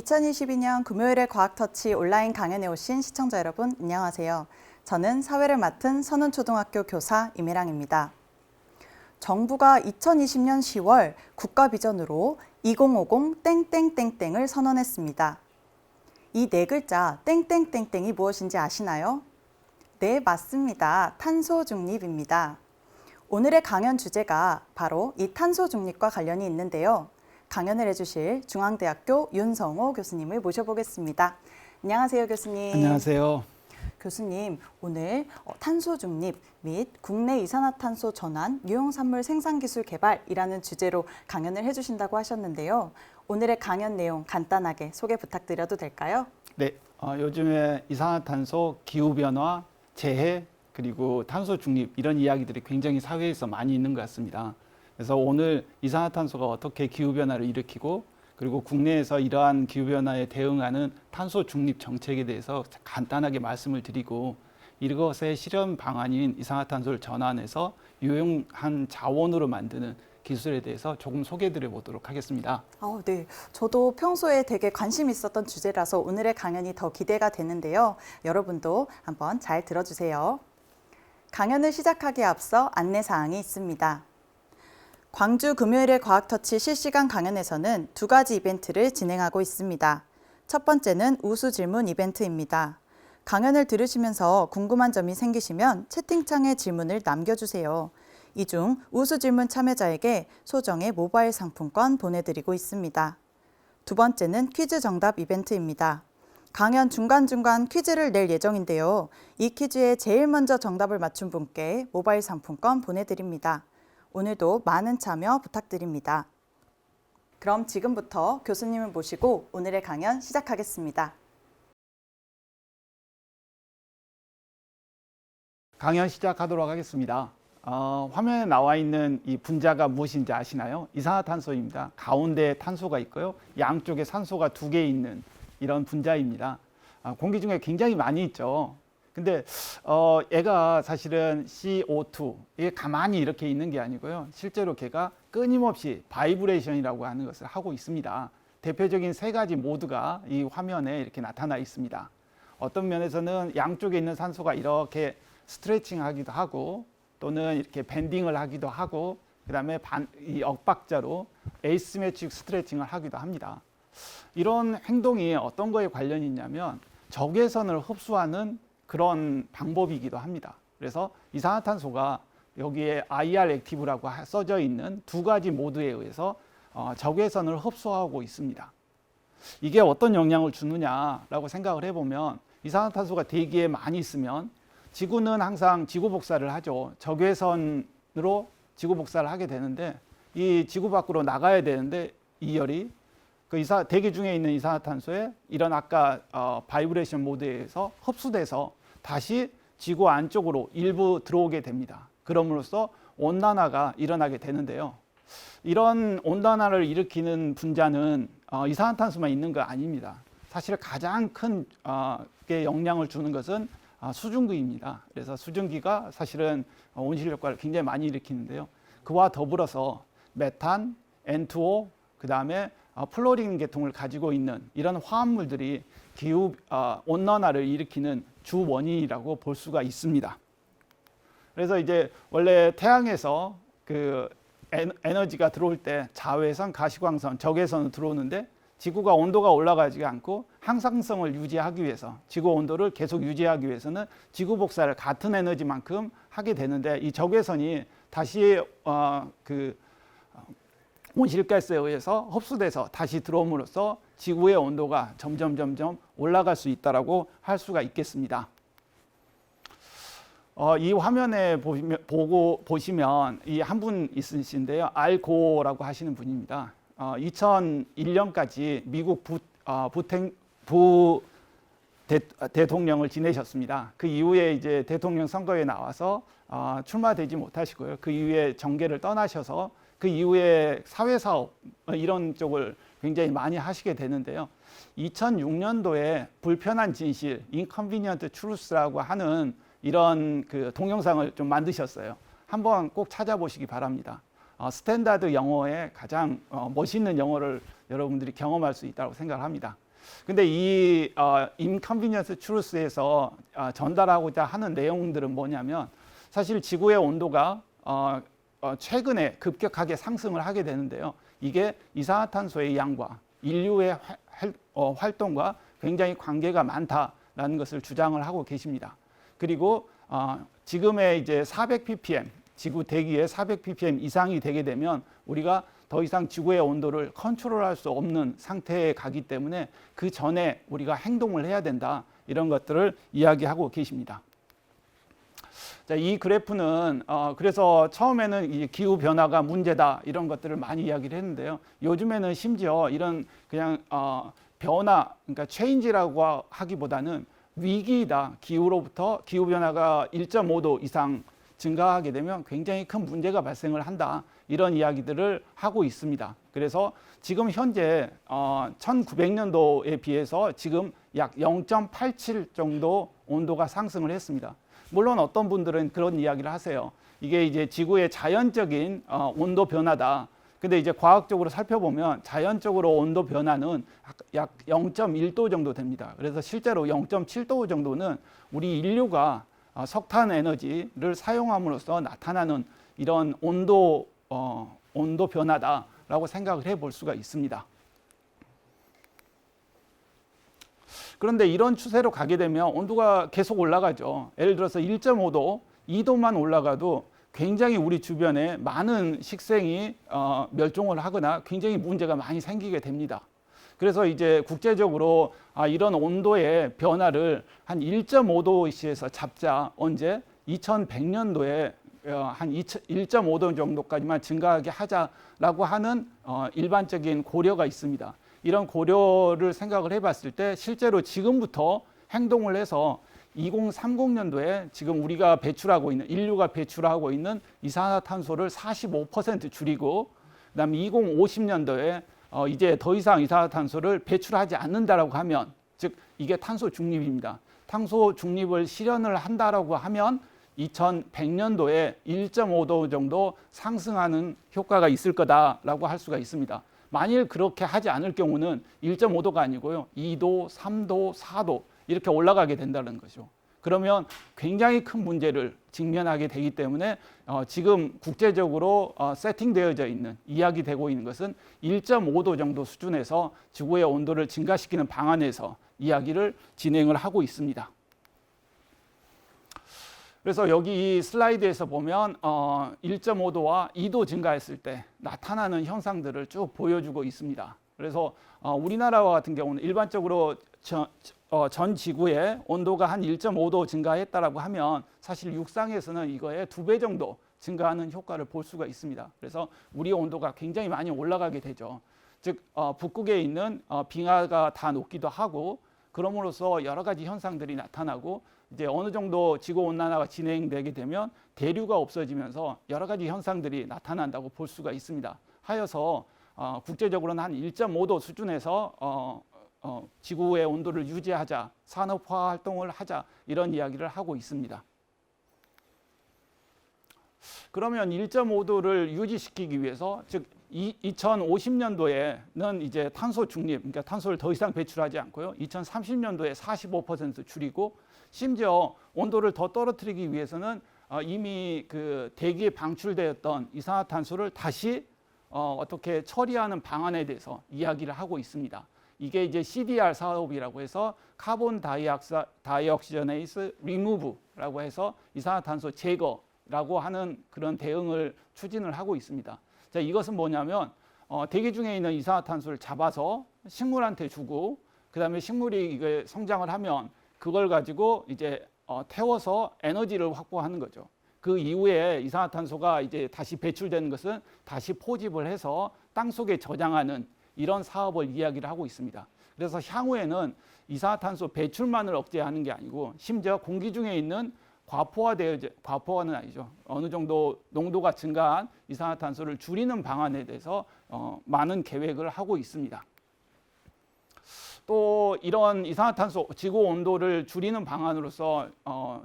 2022년 금요일의 과학터치 온라인 강연에 오신 시청자 여러분, 안녕하세요. 저는 사회를 맡은 선운초등학교 교사 임혜랑입니다. 정부가 2020년 10월 국가비전으로 2050 땡땡땡땡을 선언했습니다. 이 네 글자 땡땡땡땡이 무엇인지 아시나요? 네, 맞습니다. 탄소 중립입니다. 오늘의 강연 주제가 바로 이 탄소 중립과 관련이 있는데요. 강연을 해주실 중앙대학교 윤성호 교수님을 모셔보겠습니다. 안녕하세요, 교수님. 안녕하세요. 교수님, 오늘 탄소 중립 및 국내 이산화탄소 전환, 유용산물 생산기술 개발이라는 주제로 강연을 해주신다고 하셨는데요. 오늘의 강연 내용 간단하게 소개 부탁드려도 될까요? 네, 요즘에 이산화탄소, 기후변화, 재해, 그리고 탄소 중립 이런 이야기들이 굉장히 사회에서 많이 있는 것 같습니다. 그래서 오늘 이산화탄소가 어떻게 기후변화를 일으키고 그리고 국내에서 이러한 기후변화에 대응하는 탄소 중립 정책에 대해서 간단하게 말씀을 드리고 이것의 실현 방안인 이산화탄소를 전환해서 유용한 자원으로 만드는 기술에 대해서 조금 소개해 보도록 하겠습니다. 네. 저도 평소에 되게 관심 있었던 주제라서 오늘의 강연이 더 기대가 되는데요. 여러분도 한번 잘 들어주세요. 강연을 시작하기에 앞서 안내사항이 있습니다. 광주 금요일의 과학터치 실시간 강연에서는 두 가지 이벤트를 진행하고 있습니다. 첫 번째는 우수 질문 이벤트입니다. 강연을 들으시면서 궁금한 점이 생기시면 채팅창에 질문을 남겨주세요. 이 중 우수 질문 참여자에게 소정의 모바일 상품권 보내드리고 있습니다. 두 번째는 퀴즈 정답 이벤트입니다. 강연 중간중간 퀴즈를 낼 예정인데요. 이 퀴즈에 제일 먼저 정답을 맞춘 분께 모바일 상품권 보내드립니다. 오늘도 많은 참여 부탁드립니다. 그럼 지금부터 교수님을 모시고 오늘의 강연 시작하겠습니다. 강연 시작하도록 하겠습니다. 화면에 나와 있는 이 분자가 무엇인지 아시나요? 이산화탄소입니다. 가운데에 탄소가 있고요. 양쪽에 산소가 두 개 있는 이런 분자입니다. 공기 중에 굉장히 많이 있죠. 근데 얘가 사실은 CO2, 이게 가만히 이렇게 있는 게 아니고요. 실제로 걔가 끊임없이 바이브레이션이라고 하는 것을 하고 있습니다. 대표적인 세 가지 모드가 이 화면에 이렇게 나타나 있습니다. 어떤 면에서는 양쪽에 있는 산소가 이렇게 스트레칭 하기도 하고 또는 이렇게 밴딩을 하기도 하고 그다음에 이 엇박자로 에이시메트릭 스트레칭을 하기도 합니다. 이런 행동이 어떤 거에 관련이 있냐면 적외선을 흡수하는 그런 방법이기도 합니다. 그래서 이산화탄소가 여기에 IR 액티브라고 써져 있는 두 가지 모드에 의해서 적외선을 흡수하고 있습니다. 이게 어떤 영향을 주느냐라고 생각을 해보면 이산화탄소가 대기에 많이 있으면 지구는 항상 지구 복사를 하죠. 적외선으로 지구 복사를 하게 되는데 이 지구 밖으로 나가야 되는데 이 열이 대기 중에 있는 이산화탄소에 이런 아까 바이브레이션 모드에 의해서 흡수돼서 다시 지구 안쪽으로 일부 들어오게 됩니다. 그럼으로써 온난화가 일어나게 되는데요. 이런 온난화를 일으키는 분자는 이산화탄소만 있는 거 아닙니다. 사실 가장 큰 영향을 주는 것은 수증기입니다. 그래서 수증기가 사실은 온실 효과를 굉장히 많이 일으키는데요. 그와 더불어서 메탄, N2O, 그 다음에 플로린 계통을 가지고 있는 이런 화합물들이 기후 온난화를 일으키는 주 원인이라고 볼 수가 있습니다. 그래서 이제 원래 태양에서 그 에너지가 들어올 때 자외선, 가시광선, 적외선으로 들어오는데 지구가 온도가 올라가지 않고 항상성을 유지하기 위해서 지구 온도를 계속 유지하기 위해서는 지구 복사를 같은 에너지만큼 하게 되는데 이 적외선이 다시 온실가스에 의해서 흡수돼서 다시 들어옴으로써 지구의 온도가 점점 올라갈 수 있다라고 할 수가 있겠습니다. 이 화면에 보시면 이 한 분 있으신데요. 알 고라고 하시는 분입니다. 2001년까지 미국 대통령을 지내셨습니다. 그 이후에 이제 대통령 선거에 나와서 출마되지 못하시고요. 그 이후에 정계를 떠나셔서 그 이후에 사회사업 이런 쪽을 굉장히 많이 하시게 되는데요. 2006년도에 불편한 진실, Inconvenient Truth라고 하는 이런 그 동영상을 좀 만드셨어요. 한번 꼭 찾아보시기 바랍니다. 스탠다드 영어의 가장 멋있는 영어를 여러분들이 경험할 수 있다고 생각합니다. 근데 이 inconvenience truth에서 전달하고자 하는 내용들은 뭐냐면 사실 지구의 온도가 최근에 급격하게 상승을 하게 되는데요. 이게 이산화탄소의 양과 인류의 활동과 굉장히 관계가 많다라는 것을 주장을 하고 계십니다. 그리고 지금의 이제 400 ppm 지구 대기의 400 ppm 이상이 되게 되면 우리가 더 이상 지구의 온도를 컨트롤할 수 없는 상태에 가기 때문에 그 전에 우리가 행동을 해야 된다. 이런 것들을 이야기하고 계십니다. 자, 이 그래프는 그래서 처음에는 이 기후 변화가 문제다 이런 것들을 많이 이야기를 했는데요. 요즘에는 심지어 이런 그냥 변화, 그러니까 체인지라고 하기보다는 위기이다. 기후로부터 기후 변화가 1.5도 이상 증가하게 되면 굉장히 큰 문제가 발생을 한다. 이런 이야기들을 하고 있습니다. 그래서 지금 현재 1900년도에 비해서 지금 약 0.87 정도 온도가 상승을 했습니다. 물론 어떤 분들은 그런 이야기를 하세요. 이게 이제 지구의 자연적인 온도 변화다. 근데 이제 과학적으로 살펴보면 자연적으로 온도 변화는 약 0.1도 정도 됩니다. 그래서 실제로 0.7도 정도는 우리 인류가 석탄 에너지를 사용함으로써 나타나는 이런 온도 변화다라고 생각을 해볼 수가 있습니다. 그런데 이런 추세로 가게 되면 온도가 계속 올라가죠. 예를 들어서 1.5도, 2도만 올라가도 굉장히 우리 주변에 많은 식생이 멸종을 하거나 굉장히 문제가 많이 생기게 됩니다. 그래서 이제 국제적으로 이런 온도의 변화를 한 1.5도에서 잡자. 언제? 2100년도에 한 1.5도 정도까지만 증가하게 하자라고 하는 일반적인 고려가 있습니다. 이런 고려를 생각을 해봤을 때 실제로 지금부터 행동을 해서 2030년도에 지금 우리가 배출하고 있는 인류가 배출하고 있는 이산화탄소를 45% 줄이고 그다음에 2050년도에 이제 더 이상 이산화탄소를 배출하지 않는다라고 하면 즉 이게 탄소 중립입니다. 탄소 중립을 실현을 한다라고 하면 2100년도에 1.5도 정도 상승하는 효과가 있을 거다라고 할 수가 있습니다. 만일 그렇게 하지 않을 경우는 1.5도가 아니고요. 2도, 3도, 4도 이렇게 올라가게 된다는 거죠. 그러면 굉장히 큰 문제를 직면하게 되기 때문에 지금 국제적으로 세팅되어져 있는 이야기되고 있는 것은 1.5도 정도 수준에서 지구의 온도를 증가시키는 방안에서 이야기를 진행을 하고 있습니다. 그래서 여기 이 슬라이드에서 보면 1.5도와 2도 증가했을 때 나타나는 현상들을 쭉 보여주고 있습니다. 그래서 우리나라와 같은 경우는 일반적으로 전 지구의 온도가 한 1.5도 증가했다라고 하면 사실 육상에서는 이거의 2배 정도 증가하는 효과를 볼 수가 있습니다. 그래서 우리의 온도가 굉장히 많이 올라가게 되죠. 즉 북극에 있는 빙하가 다 녹기도 하고 그럼으로써 여러 가지 현상들이 나타나고 이제 어느 정도 지구 온난화가 진행되게 되면 대류가 없어지면서 여러 가지 현상들이 나타난다고 볼 수가 있습니다. 하여서 국제적으로는 한 1.5도 수준에서 지구의 온도를 유지하자, 산업화 활동을 하자 이런 이야기를 하고 있습니다. 그러면 1.5도를 유지시키기 위해서 즉 2050년도에는 이제 탄소 중립, 그러니까 탄소를 더 이상 배출하지 않고요. 2030년도에 45% 줄이고 심지어 온도를 더 떨어뜨리기 위해서는 이미 그 대기에 방출되었던 이산화탄소를 다시 어떻게 처리하는 방안에 대해서 이야기를 하고 있습니다. 이게 이제 CDR 사업이라고 해서 카본 다이옥시저네이스 리무브라고 해서 이산화탄소 제거라고 하는 그런 대응을 추진을 하고 있습니다. 자, 이것은 뭐냐면 대기 중에 있는 이산화탄소를 잡아서 식물한테 주고 그다음에 식물이 이게 성장을 하면 그걸 가지고 이제 태워서 에너지를 확보하는 거죠. 그 이후에 이산화탄소가 이제 다시 배출되는 것은 다시 포집을 해서 땅 속에 저장하는 이런 사업을 이야기를 하고 있습니다. 그래서 향후에는 이산화탄소 배출만을 억제하는 게 아니고 심지어 공기 중에 있는 과포화는 아니죠. 어느 정도 농도가 증가한 이산화탄소를 줄이는 방안에 대해서 많은 계획을 하고 있습니다. 또 이런 이산화탄소 지구 온도를 줄이는 방안으로서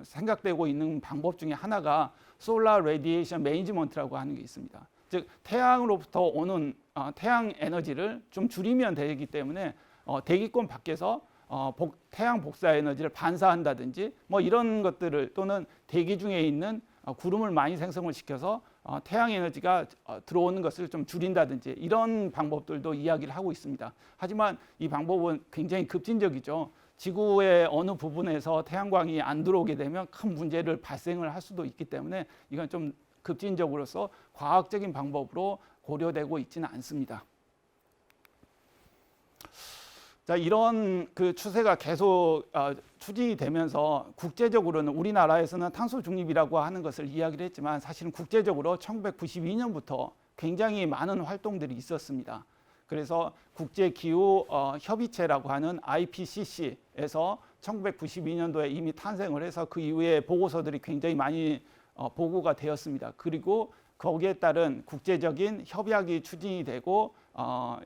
생각되고 있는 방법 중에 하나가 솔라 레디에이션 매니지먼트라고 하는 게 있습니다. 즉 태양으로부터 오는 태양 에너지를 좀 줄이면 되기 때문에 대기권 밖에서 태양 복사 에너지를 반사한다든지 뭐 이런 것들을 또는 대기 중에 있는 구름을 많이 생성을 시켜서 태양 에너지가 들어오는 것을 좀 줄인다든지 이런 방법들도 이야기를 하고 있습니다. 하지만 이 방법은 굉장히 급진적이죠. 지구의 어느 부분에서 태양광이 안 들어오게 되면 큰 문제를 발생을 할 수도 있기 때문에 이건 좀 급진적으로서 과학적인 방법으로 고려되고 있지는 않습니다. 자, 이런 그 추세가 계속 추진이 되면서 국제적으로는 우리나라에서는 탄소 중립이라고 하는 것을 이야기를 했지만 사실은 국제적으로 1992년부터 굉장히 많은 활동들이 있었습니다. 그래서 국제기후 협의체라고 하는 IPCC에서 1992년도에 이미 탄생을 해서 그 이후에 보고서들이 굉장히 많이 보고가 되었습니다. 그리고 거기에 따른 국제적인 협약이 추진이 되고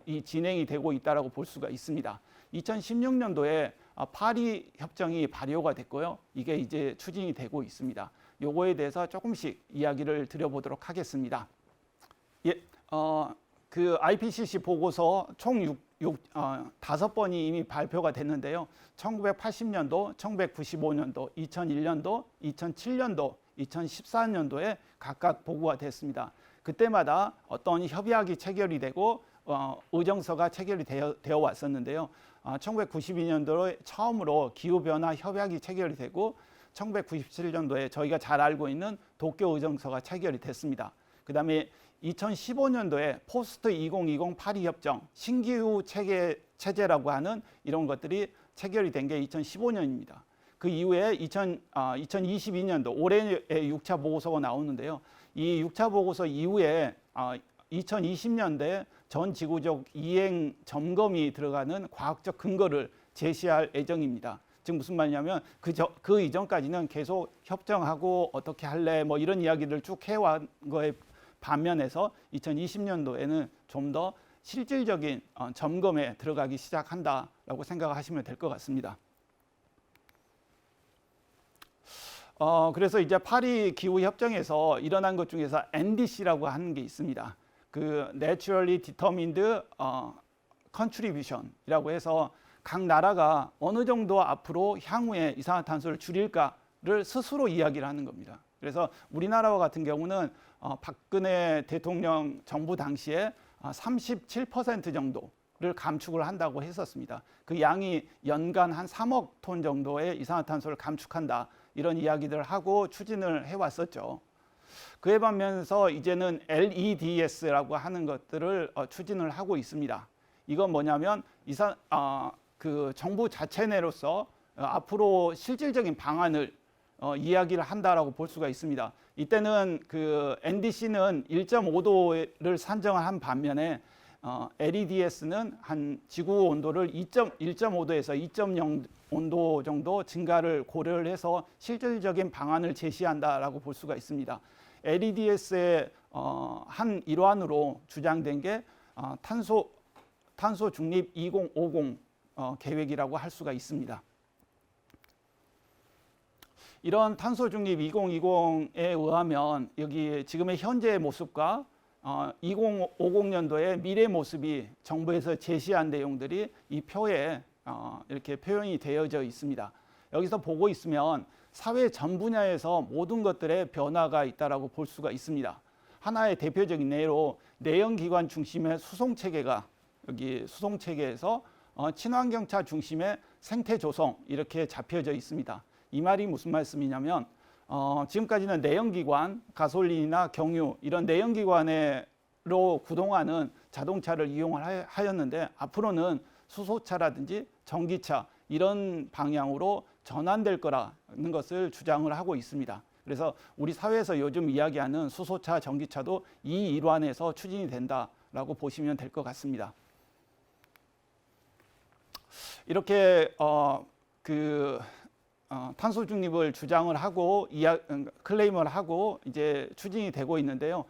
이 진행이 되고 있다라고 볼 수가 있습니다. 2016년도에 파리 협정이 발효가 됐고요. 이게 이제 추진이 되고 있습니다. 요거에 대해서 조금씩 이야기를 드려보도록 하겠습니다. 예, 그 IPCC 보고서 총 5번이 이미 발표가 됐는데요. 1980년도, 1995년도, 2001년도, 2007년도, 2014년도에 각각 보고가 됐습니다. 그때마다 어떤 협약이 체결이 되고 의정서가 체결이 되어 왔었는데요. 1992년도에 처음으로 기후변화 협약이 체결이 되고 1997년도에 저희가 잘 알고 있는 도쿄 의정서가 체결이 됐습니다. 그 다음에 2015년도에 포스트 2020 파리 협정 신기후 체제라고 하는 이런 것들이 체결이 된 게 2015년입니다. 그 이후에 2022년도 올해의 6차 보고서가 나오는데요. 이 6차 보고서 이후에 2020년대 전 지구적 이행 점검이 들어가는 과학적 근거를 제시할 예정입니다. 즉 무슨 말이냐면 그 이전까지는 계속 협정하고 어떻게 할래 뭐 이런 이야기를 쭉 해온 거에 반면에서 2020년도에는 좀 더 실질적인 점검에 들어가기 시작한다라고 생각하시면 될 것 같습니다. 그래서 이제 파리 기후 협정에서 일어난 것 중에서 NDC라고 하는 게 있습니다. 그 Naturally Determined Contribution이라고 해서 각 나라가 어느 정도 앞으로 향후에 이산화탄소를 줄일까를 스스로 이야기를 하는 겁니다. 그래서 우리나라와 같은 경우는 박근혜 대통령 정부 당시에 37% 정도를 감축을 한다고 했었습니다. 그 양이 연간 한 3억 톤 정도의 이산화탄소를 감축한다. 이런 이야기들을 하고 추진을 해왔었죠. 그에 반면에서 이제는 LEDS라고 하는 것들을 추진을 하고 있습니다. 이건 뭐냐면 그 정부 자체 내로서 앞으로 실질적인 방안을 이야기를 한다라고 볼 수가 있습니다. 이때는 그 NDC는 1.5도를 산정한 반면에 LEDS는 한 지구 온도를 1.5도에서 2.0 온도 정도 증가를 고려를 해서 실질적인 방안을 제시한다라고 볼 수가 있습니다. LEDS의 한 일환으로 주장된 게 탄소 중립 2050 계획이라고 할 수가 있습니다. 이런 탄소 중립 2020에 의하면 여기 지금의 현재의 모습과 2050년도의 미래 모습이 정부에서 제시한 내용들이 이 표에 이렇게 표현이 되어져 있습니다. 여기서 보고 있으면 사회 전 분야에서 모든 것들의 변화가 있다라고 볼 수가 있습니다. 하나의 대표적인 예로 내연기관 중심의 수송체계가 여기 수송체계에서 친환경차 중심의 생태조성 이렇게 잡혀져 있습니다. 이 말이 무슨 말씀이냐면 지금까지는 내연기관, 가솔린이나 경유 이런 내연기관으로 구동하는 자동차를 이용을 하였는데 앞으로는 수소차라든지 전기차 이런 방향으로 전환될 거라는 것을 주장을 하고 있습니다. 그래서 우리 사회에서 요즘 이야기하는 수소차, 전기차도 이 일환에서 추진이 된다라고 보시면 될 것 같습니다. 이렇게 탄소 중립을 주장을 하고 클레임을 하고 이제 추진이 되고 있는데요.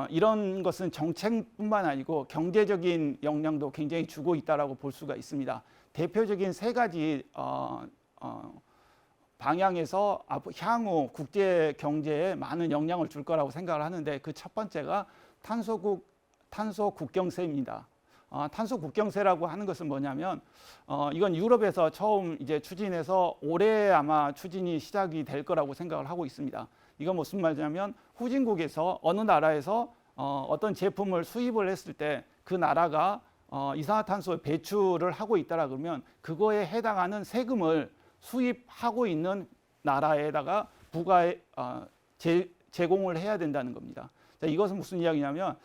이런 것은 정책뿐만 아니고 경제적인 영향도 굉장히 주고 있다라고 볼 수가 있습니다. 대표적인 세 가지 방향에서 향후 국제 경제에 많은 영향을 줄 거라고 생각을 하는데 그 첫 번째가 탄소 국경세입니다. 탄소 국경세라고 하는 것은 뭐냐면 이건 유럽에서 처음 이제 추진해서 올해 아마 추진이 시작이 될 거라고 생각을 하고 있습니다. 이건 무슨 말이냐면 후진국에서 어느 나라에서 어떤 제품을 수입을 했을 때 그 나라가 이산화탄소 배출을 하고 있다라 그러면 그거에 해당하는 세금을 수입하고 있는 나라에다가 제공을 해야 된다는 겁니다. 자, 이것은 무슨 이야기냐면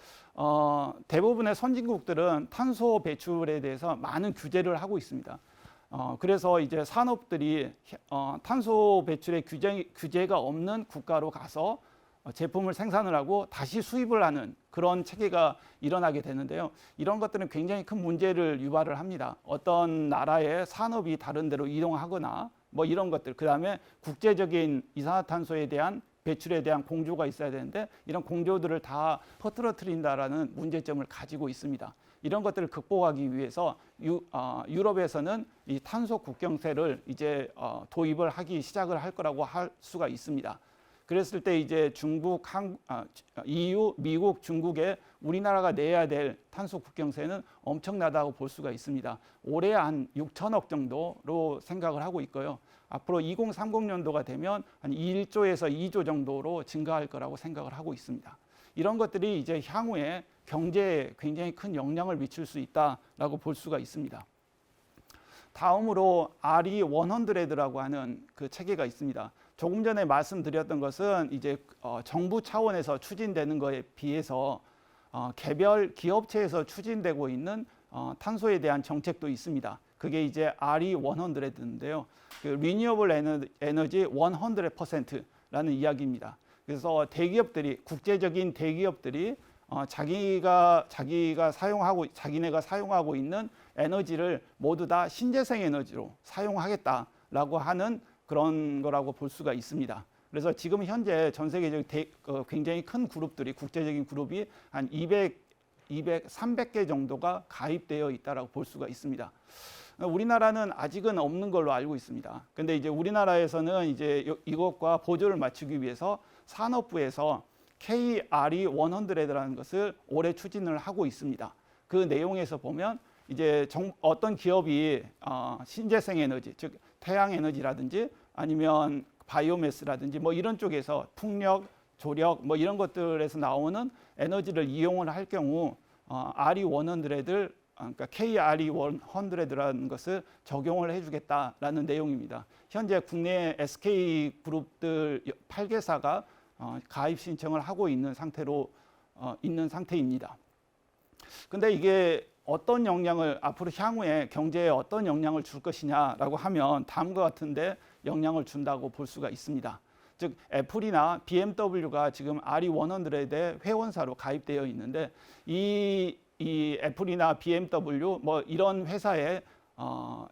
대부분의 선진국들은 탄소 배출에 대해서 많은 규제를 하고 있습니다. 그래서 이제 산업들이 탄소 배출의 규제가 없는 국가로 가서 제품을 생산을 하고 다시 수입을 하는 그런 체계가 일어나게 되는데요. 이런 것들은 굉장히 큰 문제를 유발을 합니다. 어떤 나라의 산업이 다른 데로 이동하거나 뭐 이런 것들, 그다음에 국제적인 이산화탄소에 대한 배출에 대한 공조가 있어야 되는데 이런 공조들을 다 흐트러뜨린다라는 문제점을 가지고 있습니다. 이런 것들을 극복하기 위해서 유럽에서는 이 탄소 국경세를 이제 도입을 하기 시작을 할 거라고 할 수가 있습니다. 그랬을 때 이제 EU, 미국, 중국에 우리나라가 내야 될 탄소 국경세는 엄청나다고 볼 수가 있습니다. 올해 한 6천억 정도로 생각을 하고 있고요. 앞으로 2030년도가 되면 한 1조에서 2조 정도로 증가할 거라고 생각을 하고 있습니다. 이런 것들이 이제 향후에 경제에 굉장히 큰 영향을 미칠 수 있다라고 볼 수가 있습니다. 다음으로 RE100라고 하는 그 체계가 있습니다. 조금 전에 말씀드렸던 것은 이제 정부 차원에서 추진되는 것에 비해서 개별 기업체에서 추진되고 있는 탄소에 대한 정책도 있습니다. 그게 이제 RE100인데요. 그 Renewable Energy 100%라는 이야기입니다. 그래서 대기업들이 국제적인 대기업들이 자기네가 사용하고 있는 에너지를 모두 다 신재생 에너지로 사용하겠다라고 하는 그런 거라고 볼 수가 있습니다. 그래서 지금 현재 전 세계적인 굉장히 큰 그룹들이 국제적인 그룹이 한 300개 정도가 가입되어 있다라고 볼 수가 있습니다. 우리나라는 아직은 없는 걸로 알고 있습니다. 근데 이제 우리나라에서는 이제 이것과 보조를 맞추기 위해서 산업부에서 KRE100라는 것을 올해 추진을 하고 있습니다. 그 내용에서 보면 이제 어떤 기업이 신재생 에너지, 즉 태양 에너지라든지 아니면 바이오매스라든지 뭐 이런 쪽에서 풍력, 조력 뭐 이런 것들에서 나오는 에너지를 이용을 할 경우 RE100를 그러니까 KRE100라는 것을 적용을 해주겠다라는 내용입니다. 현재 국내 SK 그룹들 8개사가 가입 신청을 하고 있는 상태입니다. 근데 이게 어떤 영향을 앞으로 향후에 경제에 어떤 영향을 줄 것이냐라고 하면 다음과 같은데 영향을 준다고 볼 수가 있습니다. 즉 애플이나 BMW가 지금 RE100에 회원사로 가입되어 있는데 이 애플이나 BMW 뭐 이런 회사에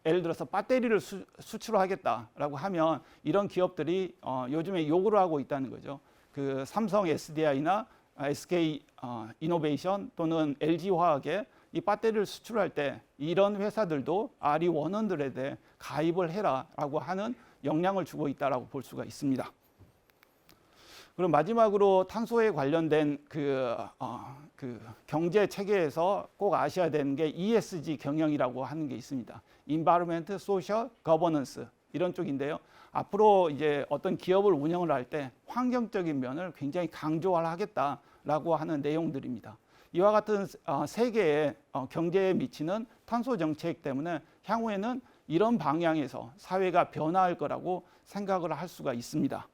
예를 들어서 배터리를 수출하겠다라고 하면 이런 기업들이 요즘에 요구를 하고 있다는 거죠. 그 삼성 SDI나 SK 이노베이션 또는 LG 화학에 이 배터리를 수출할 때 이런 회사들도 RE100에 가입을 해라라고 하는 영향을 주고 있다라고 볼 수가 있습니다. 그럼 마지막으로 탄소에 관련된 그 경제 체계에서 꼭 아셔야 되는 게 ESG 경영이라고 하는 게 있습니다. Environment, Social, Governance 이런 쪽인데요. 앞으로 이제 어떤 기업을 운영을 할 때 환경적인 면을 굉장히 강조하겠다라고 하는 내용들입니다. 이와 같은 세계의 경제에 미치는 탄소 정책 때문에 향후에는 이런 방향에서 사회가 변화할 거라고 생각을 할 수가 있습니다.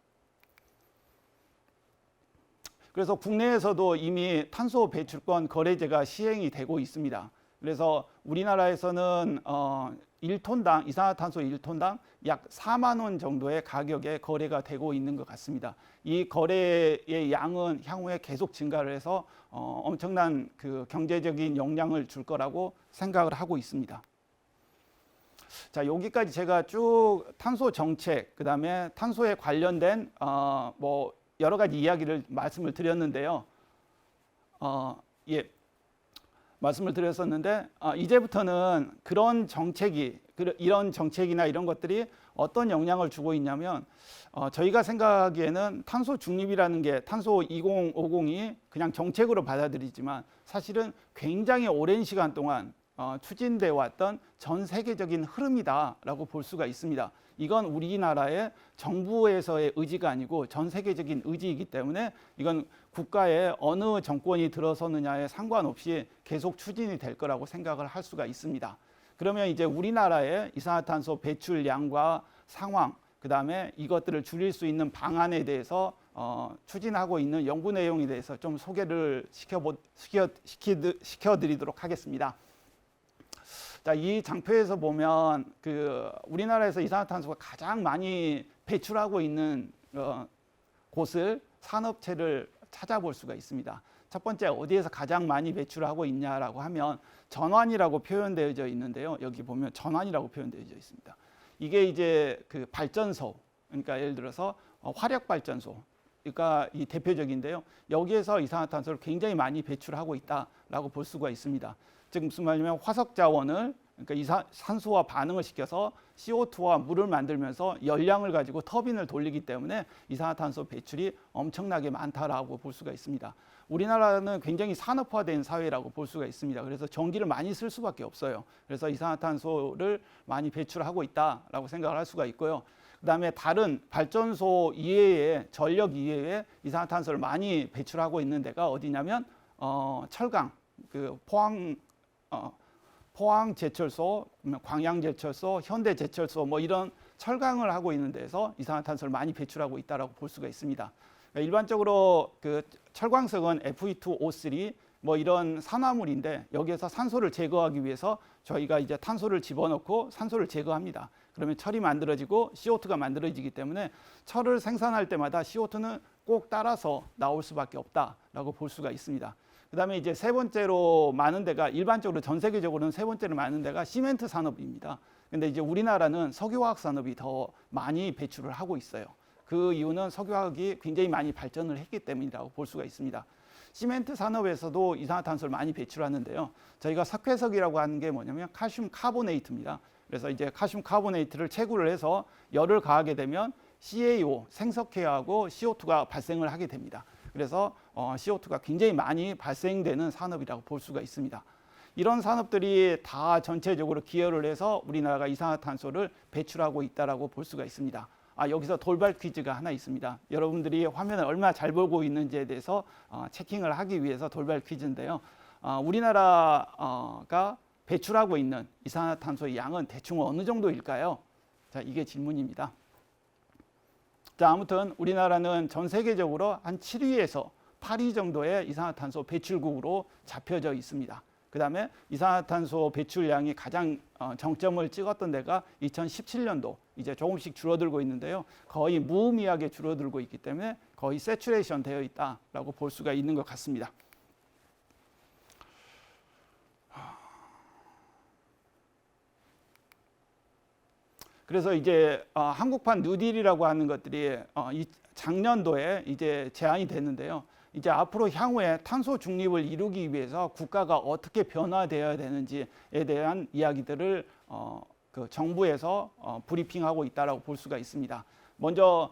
그래서 국내에서도 이미 탄소 배출권 거래제가 시행이 되고 있습니다. 그래서 우리나라에서는 1톤당 이산화탄소 1톤당 약 4만 원 정도의 가격에 거래가 되고 있는 것 같습니다. 이 거래의 양은 향후에 계속 증가를 해서 엄청난 그 경제적인 영향을 줄 거라고 생각을 하고 있습니다. 자, 여기까지 제가 쭉 탄소 정책, 그다음에 탄소에 관련된 뭐 여러 가지 이야기를 말씀을 드렸는데요. 말씀을 드렸었는데 이제부터는 그런 이런 정책이나 이런 것들이 어떤 영향을 주고 있냐면 저희가 생각하기에는 탄소 중립이라는 게 탄소 2050이 그냥 정책으로 받아들이지만 사실은 굉장히 오랜 시간 동안 추진되어 왔던 전 세계적인 흐름이다라고 볼 수가 있습니다. 이건 우리나라의 정부에서의 의지가 아니고 전 세계적인 의지이기 때문에 이건 국가의 어느 정권이 들어서느냐에 상관없이 계속 추진이 될 거라고 생각을 할 수가 있습니다. 그러면 이제 우리나라의 이산화탄소 배출량과 상황, 그다음에 이것들을 줄일 수 있는 방안에 대해서 추진하고 있는 연구 내용에 대해서 좀 소개를 시켜드리도록 하겠습니다. 자, 이 장표에서 보면 우리나라에서 이산화탄소가 가장 많이 배출하고 있는 곳을 산업체를 찾아볼 수가 있습니다. 첫 번째 어디에서 가장 많이 배출하고 있냐라고 하면 전환이라고 표현되어져 있는데요. 여기 보면 전환이라고 표현되어져 있습니다. 이게 이제 그 발전소, 그러니까 예를 들어서 화력 발전소가 이 대표적인데요. 여기에서 이산화탄소를 굉장히 많이 배출하고 있다라고 볼 수가 있습니다. 즉 무슨 말이냐면 화석 자원을 그러니까 산소와 반응을 시켜서 CO2와 물을 만들면서 열량을 가지고 터빈을 돌리기 때문에 이산화탄소 배출이 엄청나게 많다라고 볼 수가 있습니다. 우리나라는 굉장히 산업화된 사회라고 볼 수가 있습니다. 그래서 전기를 많이 쓸 수밖에 없어요. 그래서 이산화탄소를 많이 배출하고 있다라고 생각을 할 수가 있고요. 그다음에 다른 발전소 이외에 전력 이외에 이산화탄소를 많이 배출하고 있는 데가 어디냐면 철강, 포항 제철소, 광양 제철소, 현대 제철소 뭐 이런 철강을 하고 있는 데서 이산화탄소를 많이 배출하고 있다라고 볼 수가 있습니다. 그러니까 일반적으로 그 철광석은 Fe2O3 뭐 이런 산화물인데 여기에서 산소를 제거하기 위해서 저희가 이제 탄소를 집어넣고 산소를 제거합니다. 그러면 철이 만들어지고 CO2가 만들어지기 때문에 철을 생산할 때마다 CO2는 꼭 따라서 나올 수밖에 없다라고 볼 수가 있습니다. 그다음에 이제 세 번째로 많은 데가 일반적으로 전 세계적으로는 세 번째로 많은 데가 시멘트 산업입니다. 근데 이제 우리나라는 석유화학 산업이 더 많이 배출을 하고 있어요. 그 이유는 석유화학이 굉장히 많이 발전을 했기 때문이라고 볼 수가 있습니다. 시멘트 산업에서도 이산화탄소를 많이 배출하는데요. 저희가 석회석이라고 하는 게 뭐냐면 칼슘 카보네이트입니다. 그래서 이제 칼슘 카보네이트를 채굴을 해서 열을 가하게 되면 CaO, 생석회하고 CO2가 발생을 하게 됩니다. 그래서 CO2가 굉장히 많이 발생되는 산업이라고 볼 수가 있습니다. 이런 산업들이 다 전체적으로 기여를 해서 우리나라가 이산화탄소를 배출하고 있다고 볼 수가 있습니다. 여기서 돌발 퀴즈가 하나 있습니다. 여러분들이 화면을 얼마나 잘 보고 있는지에 대해서 체킹을 하기 위해서 돌발 퀴즈인데요. 우리나라가 배출하고 있는 이산화탄소의 양은 대충 어느 정도일까요? 자, 이게 질문입니다. 자, 아무튼 우리나라는 전 세계적으로 한 7위에서 8위 정도의 이산화탄소 배출국으로 잡혀져 있습니다. 그 다음에 이산화탄소 배출량이 가장 정점을 찍었던 데가 2017년도 이제 조금씩 줄어들고 있는데요. 거의 무의미하게 줄어들고 있기 때문에 거의 세츄레이션 되어 있다라고 볼 수가 있는 것 같습니다. 그래서 이제 한국판 뉴딜이라고 하는 것들이 작년도에 이제 제안이 됐는데요. 이제 앞으로 향후에 탄소 중립을 이루기 위해서 국가가 어떻게 변화되어야 되는지에 대한 이야기들을 그 정부에서 브리핑하고 있다라고 볼 수가 있습니다. 먼저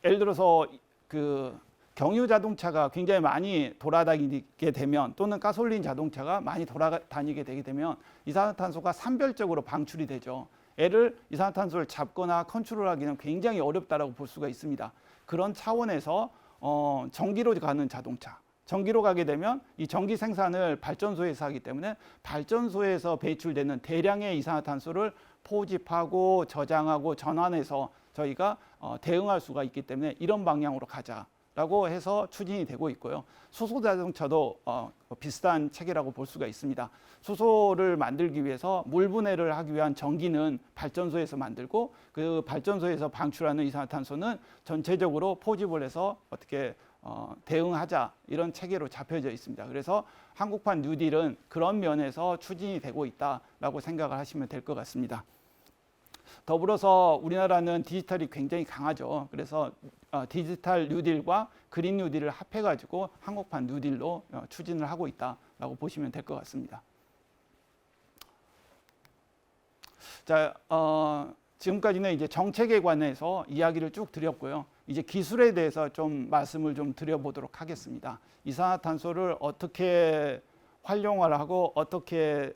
예를 들어서 그 경유 자동차가 굉장히 많이 돌아다니게 되면 또는 가솔린 자동차가 많이 돌아다니게 되게 되면 이산화탄소가 산별적으로 방출이 되죠. 이산화탄소를 잡거나 컨트롤하기는 굉장히 어렵다라고 볼 수가 있습니다. 그런 차원에서 전기로 가는 자동차, 전기로 가게 되면 이 전기 생산을 발전소에서 하기 때문에 발전소에서 배출되는 대량의 이산화탄소를 포집하고 저장하고 전환해서 저희가 대응할 수가 있기 때문에 이런 방향으로 가자라고 해서 추진이 되고 있고요. 수소 자동차도 비슷한 체계라고 볼 수가 있습니다. 수소를 만들기 위해서 물 분해를 하기 위한 전기는 발전소에서 만들고 그 발전소에서 방출하는 이산화탄소는 전체적으로 포집을 해서 어떻게 대응하자 이런 체계로 잡혀져 있습니다. 그래서 한국판 뉴딜은 그런 면에서 추진이 되고 있다라고 생각을 하시면 될 것 같습니다. 더불어서 우리나라는 디지털이 굉장히 강하죠. 그래서 디지털 뉴딜과 그린 뉴딜을 합해가지고 한국판 뉴딜로 추진을 하고 있다. 있다라고 보시면 될 것 같습니다. 자, 지금까지는 이제 정책에 관해서 이야기를 쭉 드렸고요. 이제 기술에 대해서 좀 말씀을 좀 드려보도록 하겠습니다. 이산화탄소를 어떻게 활용을 하고 어떻게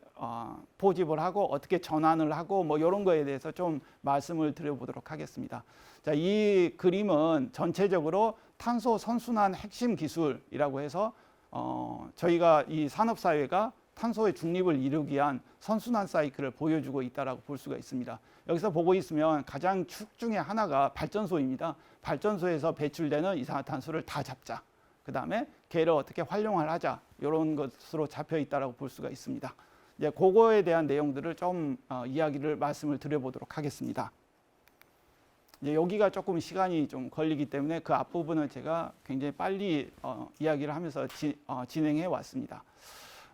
포집을 하고 어떻게 전환을 하고 뭐 이런 거에 대해서 좀 말씀을 드려보도록 하겠습니다. 자, 이 그림은 전체적으로 탄소 선순환 핵심 기술이라고 해서 저희가 이 산업사회가 탄소의 중립을 이루기 위한 선순환 사이클을 보여주고 있다라고 볼 수가 있습니다. 여기서 보고 있으면 가장 축 중에 하나가 발전소입니다. 발전소에서 배출되는 이산화탄소를 다 잡자. 그 다음에 걔를 어떻게 활용을 하자. 이런 것으로 잡혀 있다라고 볼 수가 있습니다. 이제 그거에 대한 내용들을 좀 이야기를 말씀을 드려보도록 하겠습니다. 이제 여기가 조금 시간이 좀 걸리기 때문에 그 앞부분은 제가 굉장히 빨리 이야기를 하면서 진행해 왔습니다.